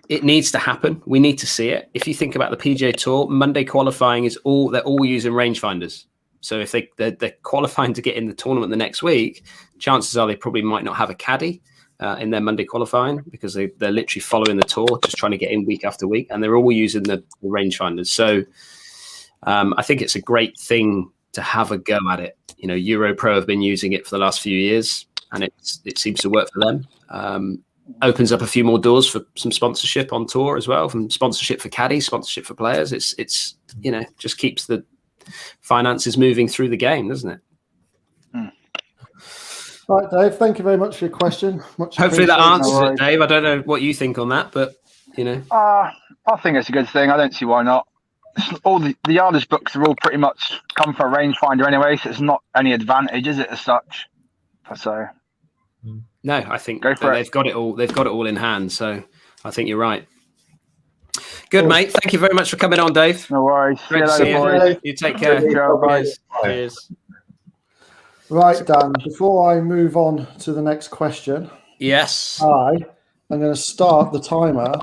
it needs to happen. We need to see it. If you think about the PGA Tour, Monday qualifying they're all using rangefinders. So if they're qualifying to get in the tournament the next week, chances are they probably might not have a caddy in their Monday qualifying, because they're literally following the tour, just trying to get in week after week, and they're all using the rangefinders. So I think it's a great thing to have a go at it. You know, Europro have been using it for the last few years, and it seems to work for them. Opens up a few more doors for some sponsorship on tour as well, from sponsorship for caddies, sponsorship for players. It's just keeps the finances moving through the game, doesn't it? Right, Dave, thank you very much for your question. Hopefully that answers it, Dave. I don't know what you think on that, but I think it's a good thing. I don't see why not. All the yardage books are all pretty much come from a rangefinder anyway, so it's not any advantage, is it, as such? So no, I think they've got it all. They've got it all in hand. So I think you're right. Good, mate. Thank you very much for coming on, Dave. No worries. Great to see you. You take care. Cheers. Right, Dan, before I move on to the next question, yes, I'm going to start the timer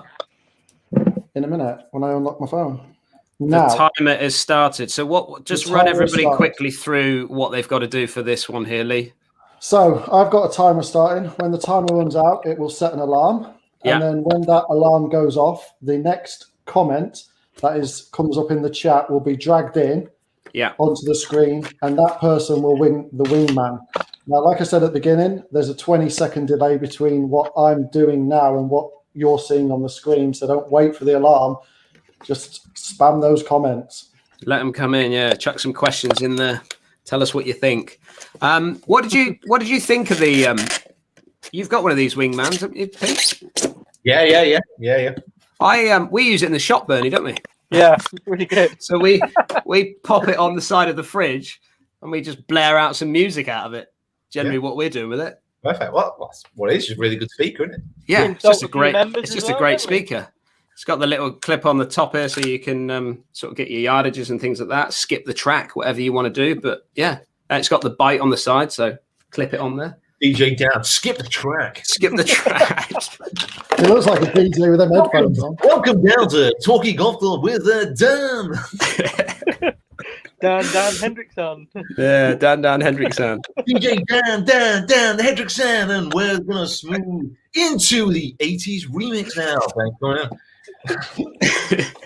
in a minute when I unlock my phone. Now, the timer is started. So just run everybody quickly through what they've got to do for this one here, Lee. So I've got a timer starting. When the timer runs out, it will set an alarm. And then when that alarm goes off, the next comment that comes up in the chat will be dragged in onto the screen, and that person will win the wingman. Now, like I said at the beginning, there's a 20-second delay between what I'm doing now and what you're seeing on the screen, so don't wait for the alarm. Just spam those comments. Let them come in, chuck some questions in there. Tell us what you think. What did you think of the you've got one of these wingmans, haven't you, Pete? Yeah. We use it in the shop, Bernie, don't we? Yeah, really good. So we pop it on the side of the fridge and we just blare out some music out of it. Generally, what we're doing with it. Perfect. Well, what it is, just a really good speaker, isn't it? Yeah, it's just a great speaker. It's got the little clip on the top here, so you can sort of get your yardages and things like that. Skip the track, whatever you want to do. But and it's got the bite on the side, so clip it on there. DJ down, skip the track. Skip the track. It looks like a DJ with them headphones on. Welcome down to Talkie Golf Club with Dan. Dan Hendriksen. Yeah, Dan Hendriksen. DJ Dan Hendriksen, and we're gonna smooth into the 80s remix now. Thanks for coming out.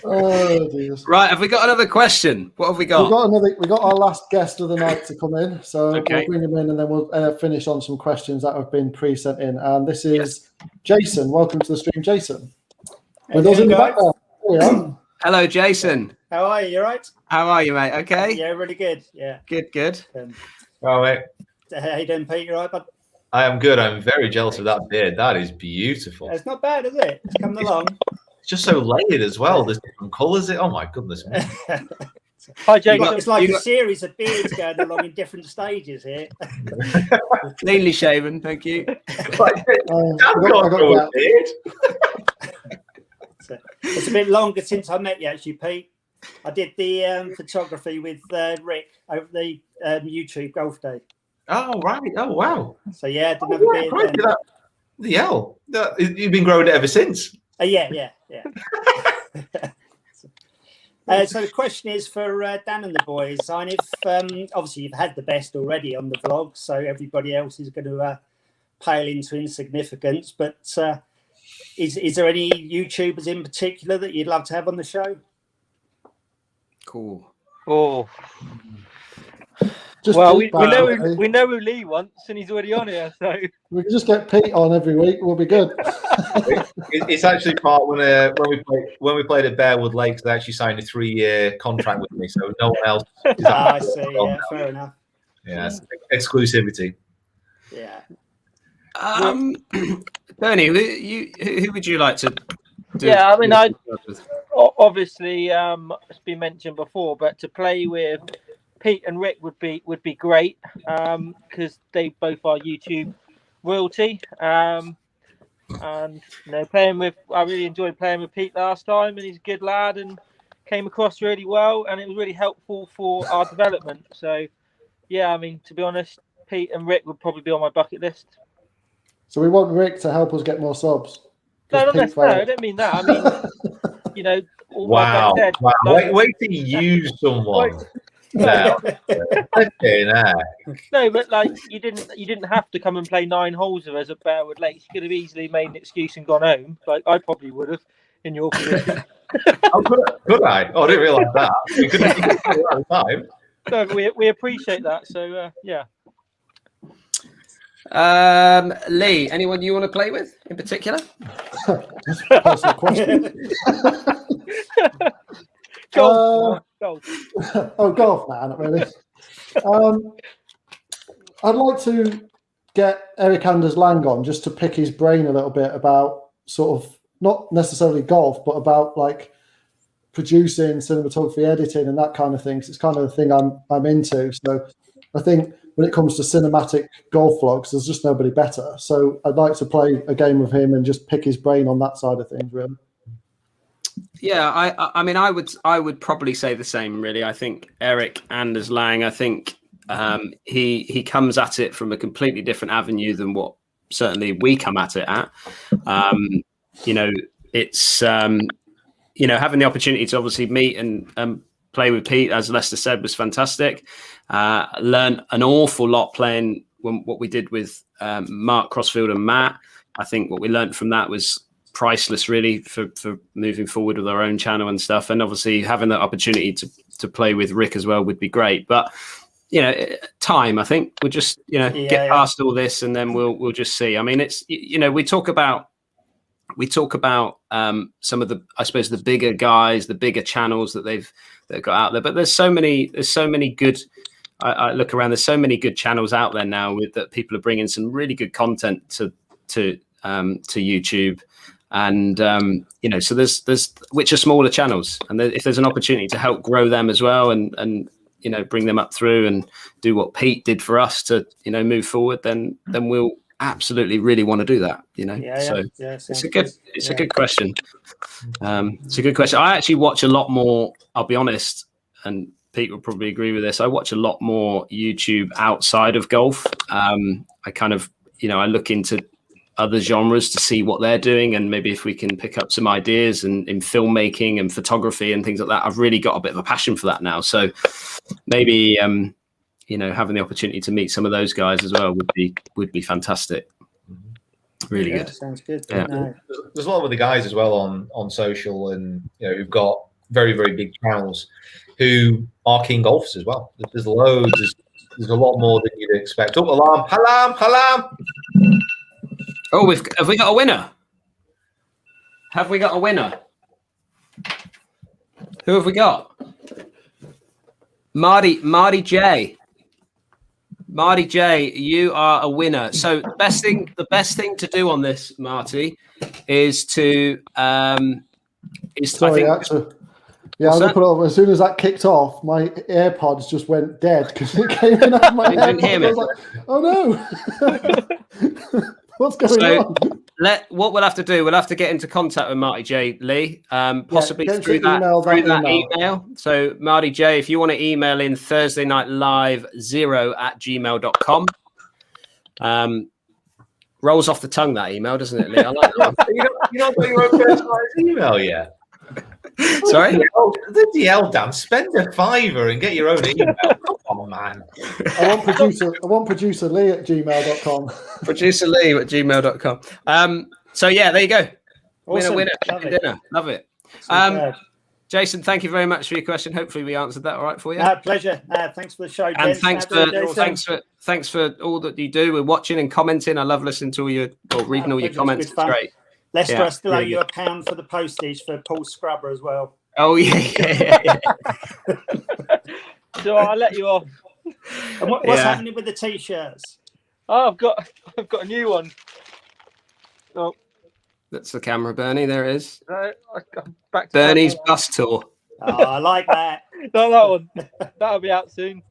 Oh, dear. Right, have we got another question? What have we got? We got our last guest of the night to come in, so we'll bring him in and then we'll finish on some questions that have been pre-sent in. And this is Jason. Welcome to the stream, Jason. With us in the background. Hello, Jason. How are you? You right? How are you, mate? Okay. Yeah, really good. Yeah. Good. Oh, mate. How you doing, Pete? You right, bud? I am good. I'm very jealous of that beard. That is beautiful. It's not bad, is it? It's coming along. It's just so layered as well. There's different colours. Oh my goodness. Hi, Jake. It's like a series of beards going along in different stages here. Cleanly shaven, thank you. It's a bit longer since I met you, actually, Pete. I did the photography with Rick over the YouTube Golf Day. Oh, right. Oh, wow. So, yeah, I didn't have a beard then. The hell? You've been growing it ever since? Yeah. So the question is for Dan and the boys. And if obviously you've had the best already on the vlog, so everybody else is going to pale into insignificance. But is there any YouTubers in particular that you'd love to have on the show? Cool. Oh. Just well, we know who Lee wants, and he's already on here. So we can just get Pete on every week. We'll be good. It's actually part when we played at Bearwood Lakes. They actually signed a 3-year contract with me, so no one else. I see. Yeah, fair enough. Yeah, exclusivity. Yeah. Bernie, who would you like to do? Yeah, I mean, obviously it's been mentioned before, but to play with Pete and Rick would be great because they both are YouTube royalty. And I really enjoyed playing with Pete last time, and he's a good lad and came across really well, and it was really helpful for our development. So yeah, I mean, to be honest, Pete and Rick would probably be on my bucket list. So we want Rick to help us get more subs. No, not necessarily. I don't mean that. I mean, you know, wow. like I said, wow. like, wait till you use someone. No, no, but like you didn't have to come and play 9 holes with us at Bearwood Lakes. You could have easily made an excuse and gone home. Like I probably would have in your position. Oh, could I? Oh, I didn't realise that. You could have at the time. No, but we appreciate that. So yeah. Lee, anyone you want to play with in particular? Personal question. Golf. Oh, golf, man, not really. I'd like to get Eric Anders Lang on just to pick his brain a little bit about sort of not necessarily golf, but about like producing, cinematography, editing, and that kind of thing. 'Cause it's kind of the thing I'm into. So I think when it comes to cinematic golf vlogs, there's just nobody better. So I'd like to play a game with him and just pick his brain on that side of things, really. Yeah, I mean, I would probably say the same. Really, I think Eric Anders Lang. I think he comes at it from a completely different avenue than what certainly we come at it at. You know, it's you know, having the opportunity to obviously meet and play with Pete, as Lester said, was fantastic. Learned an awful lot playing what we did with Mark Crossfield and Matt. I think what we learned from that was priceless, really, for moving forward with our own channel and stuff. And obviously having that opportunity to play with Rick as well would be great. But you know, time, I think we'll just, you know, get past all this and then we'll just see. I mean, it's, you know, we talk about some of the, I suppose, the bigger guys, the bigger channels that they've got out there. But there's so many good. I look around. There's so many good channels out there now that people are bringing some really good content to YouTube, and you know, so there's which are smaller channels, and if there's an opportunity to help grow them as well, and you know, bring them up through and do what Pete did for us to, you know, move forward, then we'll absolutely really want to do that, you know. It's a good question. It's a good question. I actually watch a lot more, I'll be honest, and Pete will probably agree with this. I watch a lot more YouTube outside of golf. I kind of, you know, I look into other genres to see what they're doing, and maybe if we can pick up some ideas in filmmaking and photography and things like that. I've really got a bit of a passion for that now. So maybe, you know, having the opportunity to meet some of those guys as well would be fantastic. Really good. Sounds good. Yeah. There's a lot of the guys as well on social, and you know, who've got very, very big channels who are keen golfers as well. There's loads. There's a lot more than you'd expect. Oh, alarm! Oh, have we got a winner? Have we got a winner? Who have we got? Marty J. Marty J, you are a winner. So the best thing to do on this, Marty, is to Sorry, actually. Yeah, I'm gonna put it on. As soon as that kicked off, my AirPods just went dead because it came in out of my head. I was like, oh no. What's going on? What we'll have to do, we'll have to get into contact with Marty J, Lee, possibly through that email. So Marty J, if you want to email in Thursday Night Live 0@gmail.com. Rolls off the tongue, that email, doesn't it, Lee? I like that. You don't got your own personalised email yet. Sorry? The DL, Dan, spend a £5 and get your own email. Come on, man. I want producer Lee at gmail.com. Producer Lee at gmail.com. So yeah, there you go. Awesome. Winner. Dinner. Love it. Jason, thank you very much for your question. Hopefully we answered that all right for you. Pleasure. Thanks for the show, and gents. thanks for all that you do with watching and commenting. I love listening to all your reading all your comments. It's great. Lester, I still owe you £1 for the postage for Paul's scrubber as well. Oh yeah. So I'll let you off. And what's happening with the t-shirts? Oh, I've got a new one. Oh, that's the camera, Bernie. There it is. Back to Bernie's bus tour. Oh, I like that. No, that one. That'll be out soon.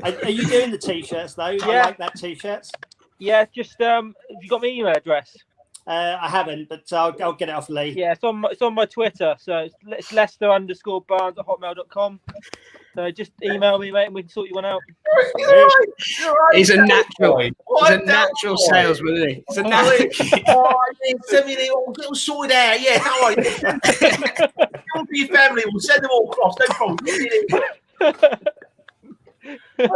Are you doing the t-shirts though? Yeah. I like that t-shirts. Yeah, just have you got my email address? I haven't, but I'll get it off Lee. Yeah, it's on my Twitter. So it's Lester_Barnes@hotmail.com. So just email me, mate, and we can sort you one out. He's a natural. He's a natural salesman, isn't he? He's a natural. Send me the all get all sorted out. Yeah, how are you? Come for your family. We'll send them all across. No problem. My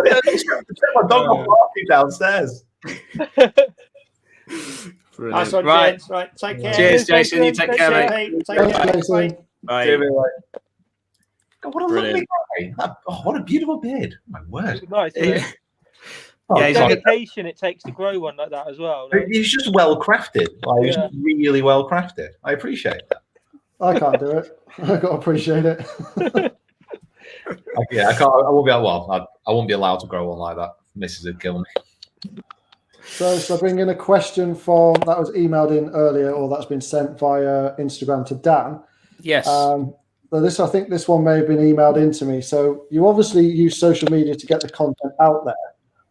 dog got barking downstairs. Nice one, Right. gents. Right, take care. Cheers, Jason. You take care, mate. Take care. Bye. Bye. God, what a lovely guy. Oh, what a beautiful beard. My word. Nice, isn't it? Yeah, he's dedication it takes to grow one like that as well. Like, He's just well crafted. Like, he's really well crafted. I appreciate that. I can't do it. I got to appreciate it. Yeah, I can't. I won't be. Well, I won't be allowed to grow one like that. Mrs. would kill me. So I bring in a question from that was emailed in earlier, or that's been sent via Instagram to Dan. Yes. So I think this one may have been emailed into me. So you obviously use social media to get the content out there,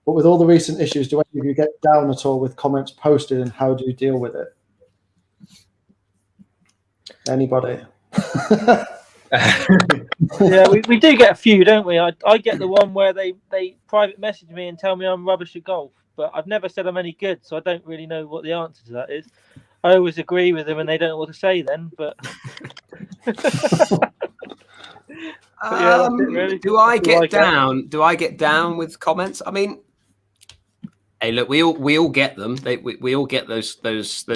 but with all the recent issues, do any of you get down at all with comments posted, and how do you deal with it? Anybody? yeah, we do get a few, don't we? I get the one where they private message me and tell me I'm rubbish at golf, but I've never said I'm any good, so I don't really know what the answer to that is. I always agree with them, and they don't know what to say then. But, yeah, that's it, really. Do I get down? Do I get down with comments? I mean, hey, look, we all get them. We all get those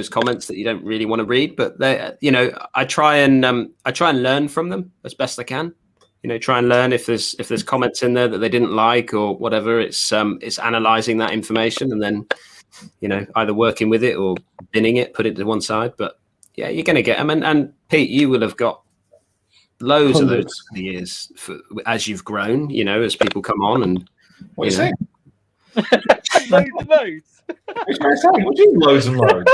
comments that you don't really want to read, but I try and learn from them as best I can. Try and learn if there's comments in there that they didn't like or whatever. It's analyzing that information and then either working with it or binning it, put it to one side. But yeah, you're going to get them. And Pete, you will have got loads of those over the years as you've grown. As people come on and what are you saying? Loads and loads. What do you mean loads and loads?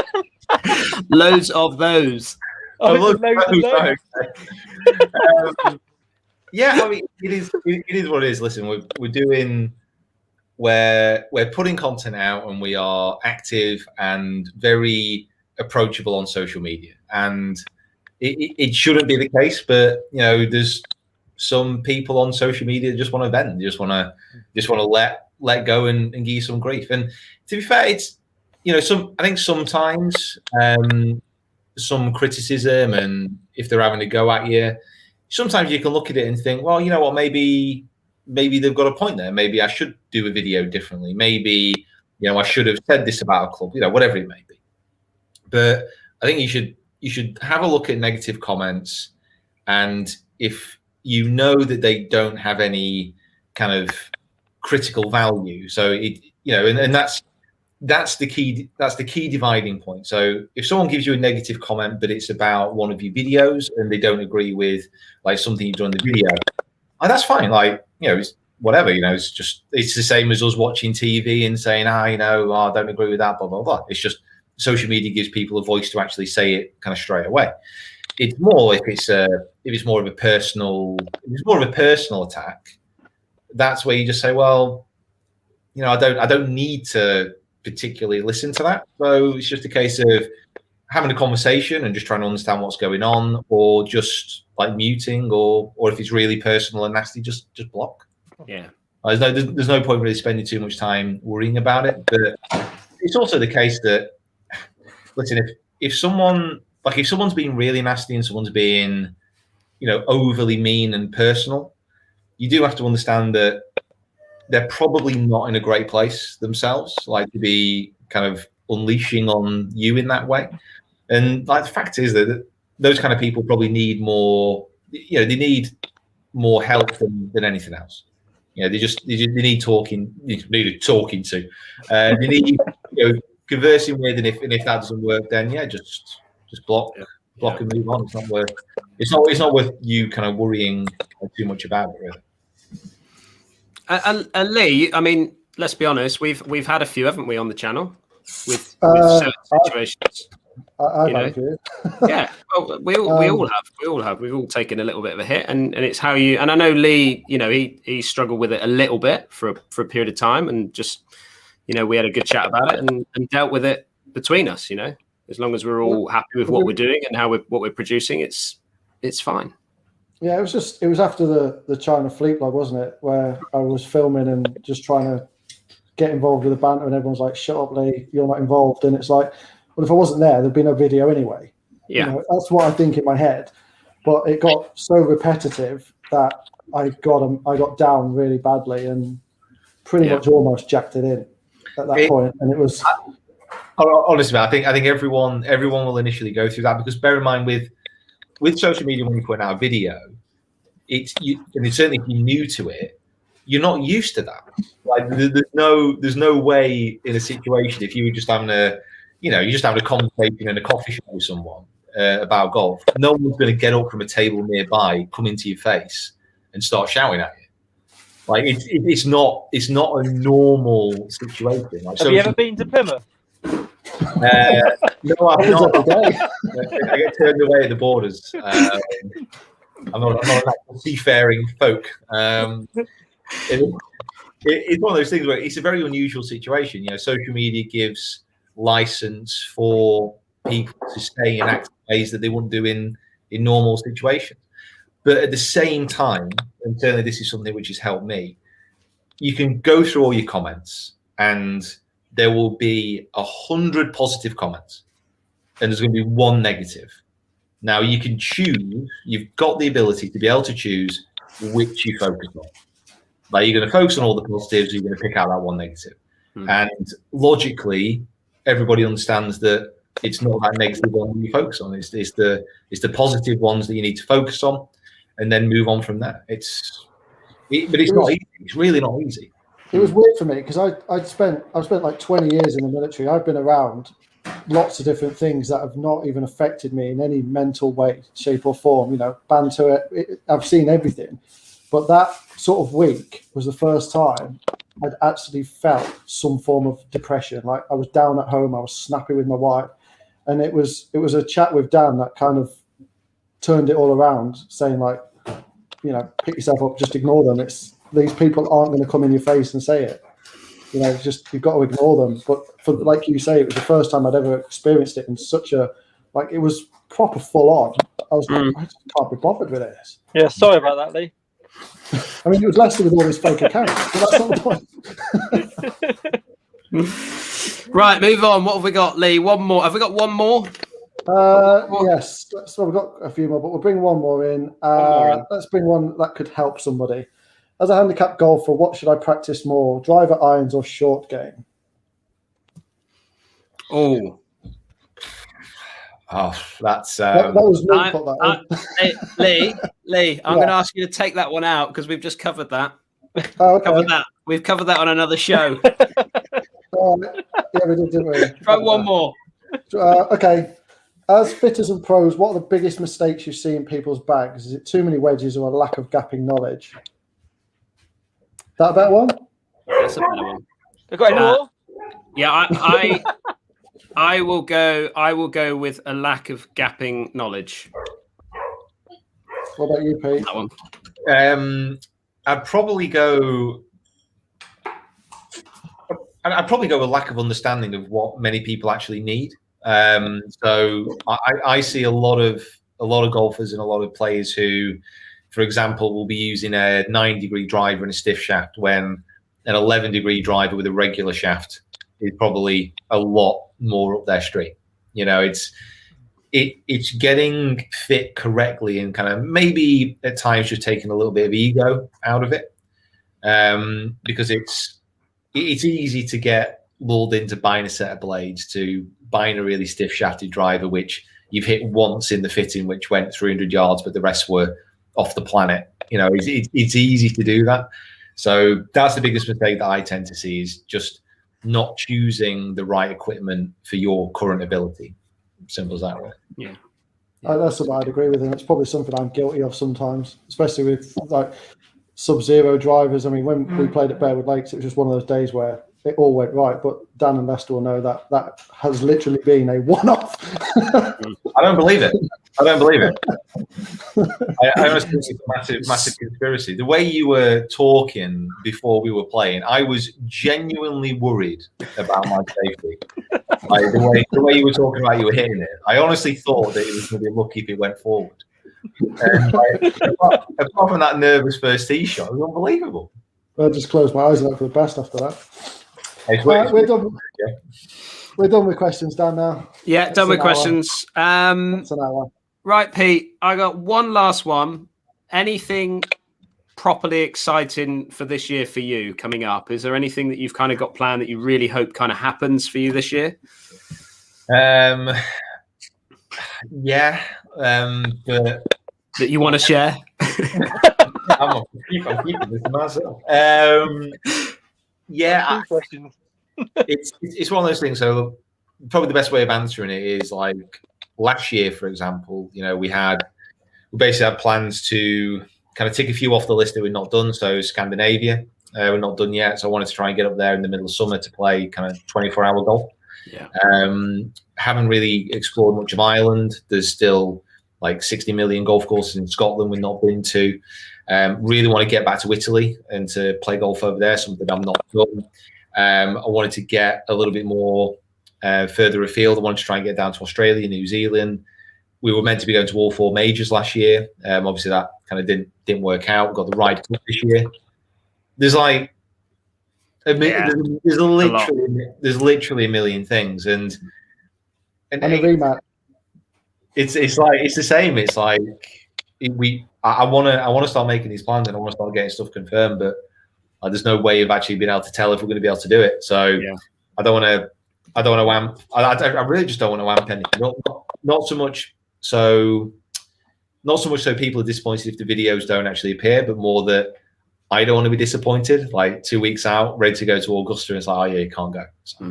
Loads of those. Loads. Yeah, I mean, it is what it is. Listen, we're putting content out, and we are active and very approachable on social media. And it shouldn't be the case, but there's some people on social media that just want to vent, just want to let go and give you some grief. And to be fair, it's I think sometimes some criticism, and if they're having a go at you, sometimes you can look at it and think, well, you know what, maybe they've got a point there. Maybe I should do a video differently. Maybe I should have said this about a club. Whatever it may be. But I think you should have a look at negative comments, and if you know that they don't have any kind of critical value, so and that's the key dividing point. So if someone gives you a negative comment, but it's about one of your videos and they don't agree with like something you've done in the video, that's fine. It's whatever. It's the same as us watching TV and saying, I don't agree with that, blah blah blah. It's just social media gives people a voice to actually say it kind of straight away. It's more if it's more of a personal attack. That's where you just say, well, I don't need to particularly listen to that. So it's just a case of having a conversation and just trying to understand what's going on, or just like muting, or if it's really personal and nasty, just block. Yeah. There's no point really spending too much time worrying about it. But it's also the case that, listen, if someone's being really nasty and someone's being, overly mean and personal, you do have to understand that they're probably not in a great place themselves, like to be kind of unleashing on you in that way. And like the fact is that those kind of people probably need more, they need more help than anything else. They need talking. They need talking to. They need conversing with, and if that doesn't work, then just block and move on. It's not worth you kind of worrying too much about it, really. And Lee, I mean, let's be honest, we've had a few, haven't we, on the channel with certain situations. I've had a few. Yeah, well, we all have. We've all taken a little bit of a hit, and it's how you. And I know Lee, he struggled with it a little bit for a period of time, and just we had a good chat about it and dealt with it between us. As long as we're all happy with what we're doing and what we're producing, it's fine. Yeah, it was after the China Fleet vlog, wasn't it? Where I was filming and just trying to get involved with the banter, and everyone's like, "Shut up, Lee, you're not involved." And it's like, well, if I wasn't there, there'd be no video anyway. Yeah, you know, that's what I think in my head. But it got so repetitive that I got down really badly and pretty much almost jacked it in at that point. And it was honestly, I think everyone will initially go through that, because bear in mind with social media, when you put out a video, and certainly if you're new to it, you're not used to that. Like there's no way in a situation, if you were just having a conversation in a coffee shop with someone about golf, no one's going to get up from a table nearby, come into your face, and start shouting at you. Like it's not a normal situation. Like, have you ever been to Plymouth? No, I've not. I get turned away at the borders. I'm not an actual seafaring folk. It's one of those things where it's a very unusual situation. You know, social media gives license for people to stay and act in ways that they wouldn't do in normal situations. But at the same time, and certainly this is something which has helped me, you can go through all your comments and there will be 100 positive comments and there's going to be one negative. Now you can choose, you've got the ability to be able to choose which you focus on. Like, you're going to focus on all the positives, you're going to pick out that one negative. And logically, everybody understands that it's not that negative one that you focus on. It's the positive ones that you need to focus on, and then move on from there. But it's not easy. It's really not easy. It was weird for me because I've spent like 20 years in the military. I've been around lots of different things that have not even affected me in any mental way, shape, or form. You know, banter. I've seen everything, but that sort of week was the first time I'd actually felt some form of depression. Like, I was down at home, I was snappy with my wife, and it was a chat with Dan that kind of turned it all around, saying, like, you know, pick yourself up, just ignore them. These people aren't going to come in your face and say it. You know, you've got to ignore them. But like you say, it was the first time I'd ever experienced it in such a, like, it was proper full on. I was like, I just can't be bothered with this. Yeah, sorry about that, Lee. I mean, it was less with all these fake accounts, but that's not the point. Right, move on. What have we got, Lee? One more. Have we got one more? Yes. So we've got a few more, but we'll bring one more in. Let's bring one that could help somebody. As a handicap golfer, what should I practice more? Driver, irons, or short game? Oh, that's that was me put that Lee, I'm going to ask you to take that one out because we've just covered that. Oh, okay. We've covered that on another show. Yeah, we did, didn't we? Try one more. Okay. As fitters and pros, what are the biggest mistakes you see in people's bags? Is it too many wedges or a lack of gapping knowledge? That a better one? That's a better one. Have got any more? Yeah, I will go with a lack of gapping knowledge. What about you, Pete? That one. I'd probably go a lack of understanding of what many people actually need. So I see a lot of golfers and a lot of players who, for example, will be using a 9-degree driver and a stiff shaft when an 11-degree driver with a regular shaft is probably a lot more up their street. You know, it's getting fit correctly and kind of maybe at times just taking a little bit of ego out of it, because it's easy to get lulled into buying a set of blades, to buying a really stiff shafted driver which you've hit once in the fitting which went 300 yards but the rest were off the planet. You know, it's easy to do that. So that's the biggest mistake that I tend to see, is just not choosing the right equipment for your current ability. Simple as that. Yeah. That's something I'd agree with, and it's probably something I'm guilty of sometimes, especially with like sub-zero drivers. I mean, when we played at Bearwood Lakes, it was just one of those days where it all went right, but Dan and Lester will know that has literally been a one-off. I don't believe it. I honestly think it's a massive conspiracy. The way you were talking before we were playing, I was genuinely worried about my safety. Like the way you were talking about you were hitting it, I honestly thought that it was going to be lucky if it went forward. Apart from that nervous first tee shot, it was unbelievable. I just closed my eyes and hope for the best after that. We're done. Yeah. We're done with questions, Dan. Now. Yeah, done with questions. That's an hour. Right, Pete. I got one last one. Anything properly exciting for this year for you coming up? Is there anything that you've kind of got planned that you really hope kind of happens for you this year? Yeah, but that you want to share. I'm keeping this to myself. Yeah, it's one of those things. So probably the best way of answering it is like last year, for example. You know, we basically had plans to kind of tick a few off the list that we'd not done. So Scandinavia, we're not done yet. So I wanted to try and get up there in the middle of summer to play kind of 24-hour golf. Yeah. Haven't really explored much of Ireland. There's still like 60 million golf courses in Scotland we've not been to. Really want to get back to Italy and to play golf over there, something I'm not done. I wanted to get a little bit more further afield. I wanted to try and get down to Australia, New Zealand. We were meant to be going to all 4 majors last year. Obviously, that kind of didn't work out. We got the Ryder Cup this year. There's like there's literally a million things, and a rematch. It's the same. It's like I want to start making these plans and I want to start getting stuff confirmed, but there's no way of actually being able to tell if we're going to be able to do it. So I don't want to wamp. I really just don't want to wamp anything. Not so much so people are disappointed if the videos don't actually appear, but more that I don't want to be disappointed. Like 2 weeks out, ready to go to Augusta, and it's like, oh yeah, you can't go. So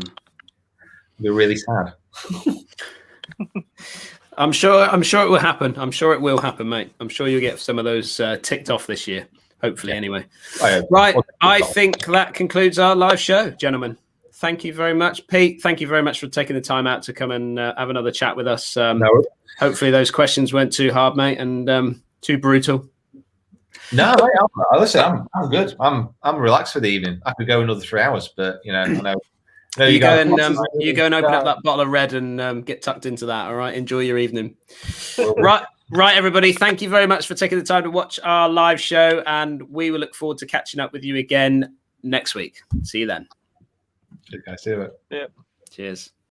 we're really sad. I'm sure it will happen. I'm sure it will happen, mate. I'm sure you'll get some of those ticked off this year. Hopefully, anyway. Right. I think that concludes our live show, gentlemen. Thank you very much, Pete. Thank you very much for taking the time out to come and have another chat with us. Hopefully, those questions weren't too hard, mate, and too brutal. No, mate, listen, I'm good. I'm relaxed for the evening. I could go another 3 hours, but I know. No, you go and open up that bottle of red and get tucked into that. All right, enjoy your evening. Right, everybody. Thank you very much for taking the time to watch our live show, and we will look forward to catching up with you again next week. See you then. Good guys, see you. Yeah. Cheers.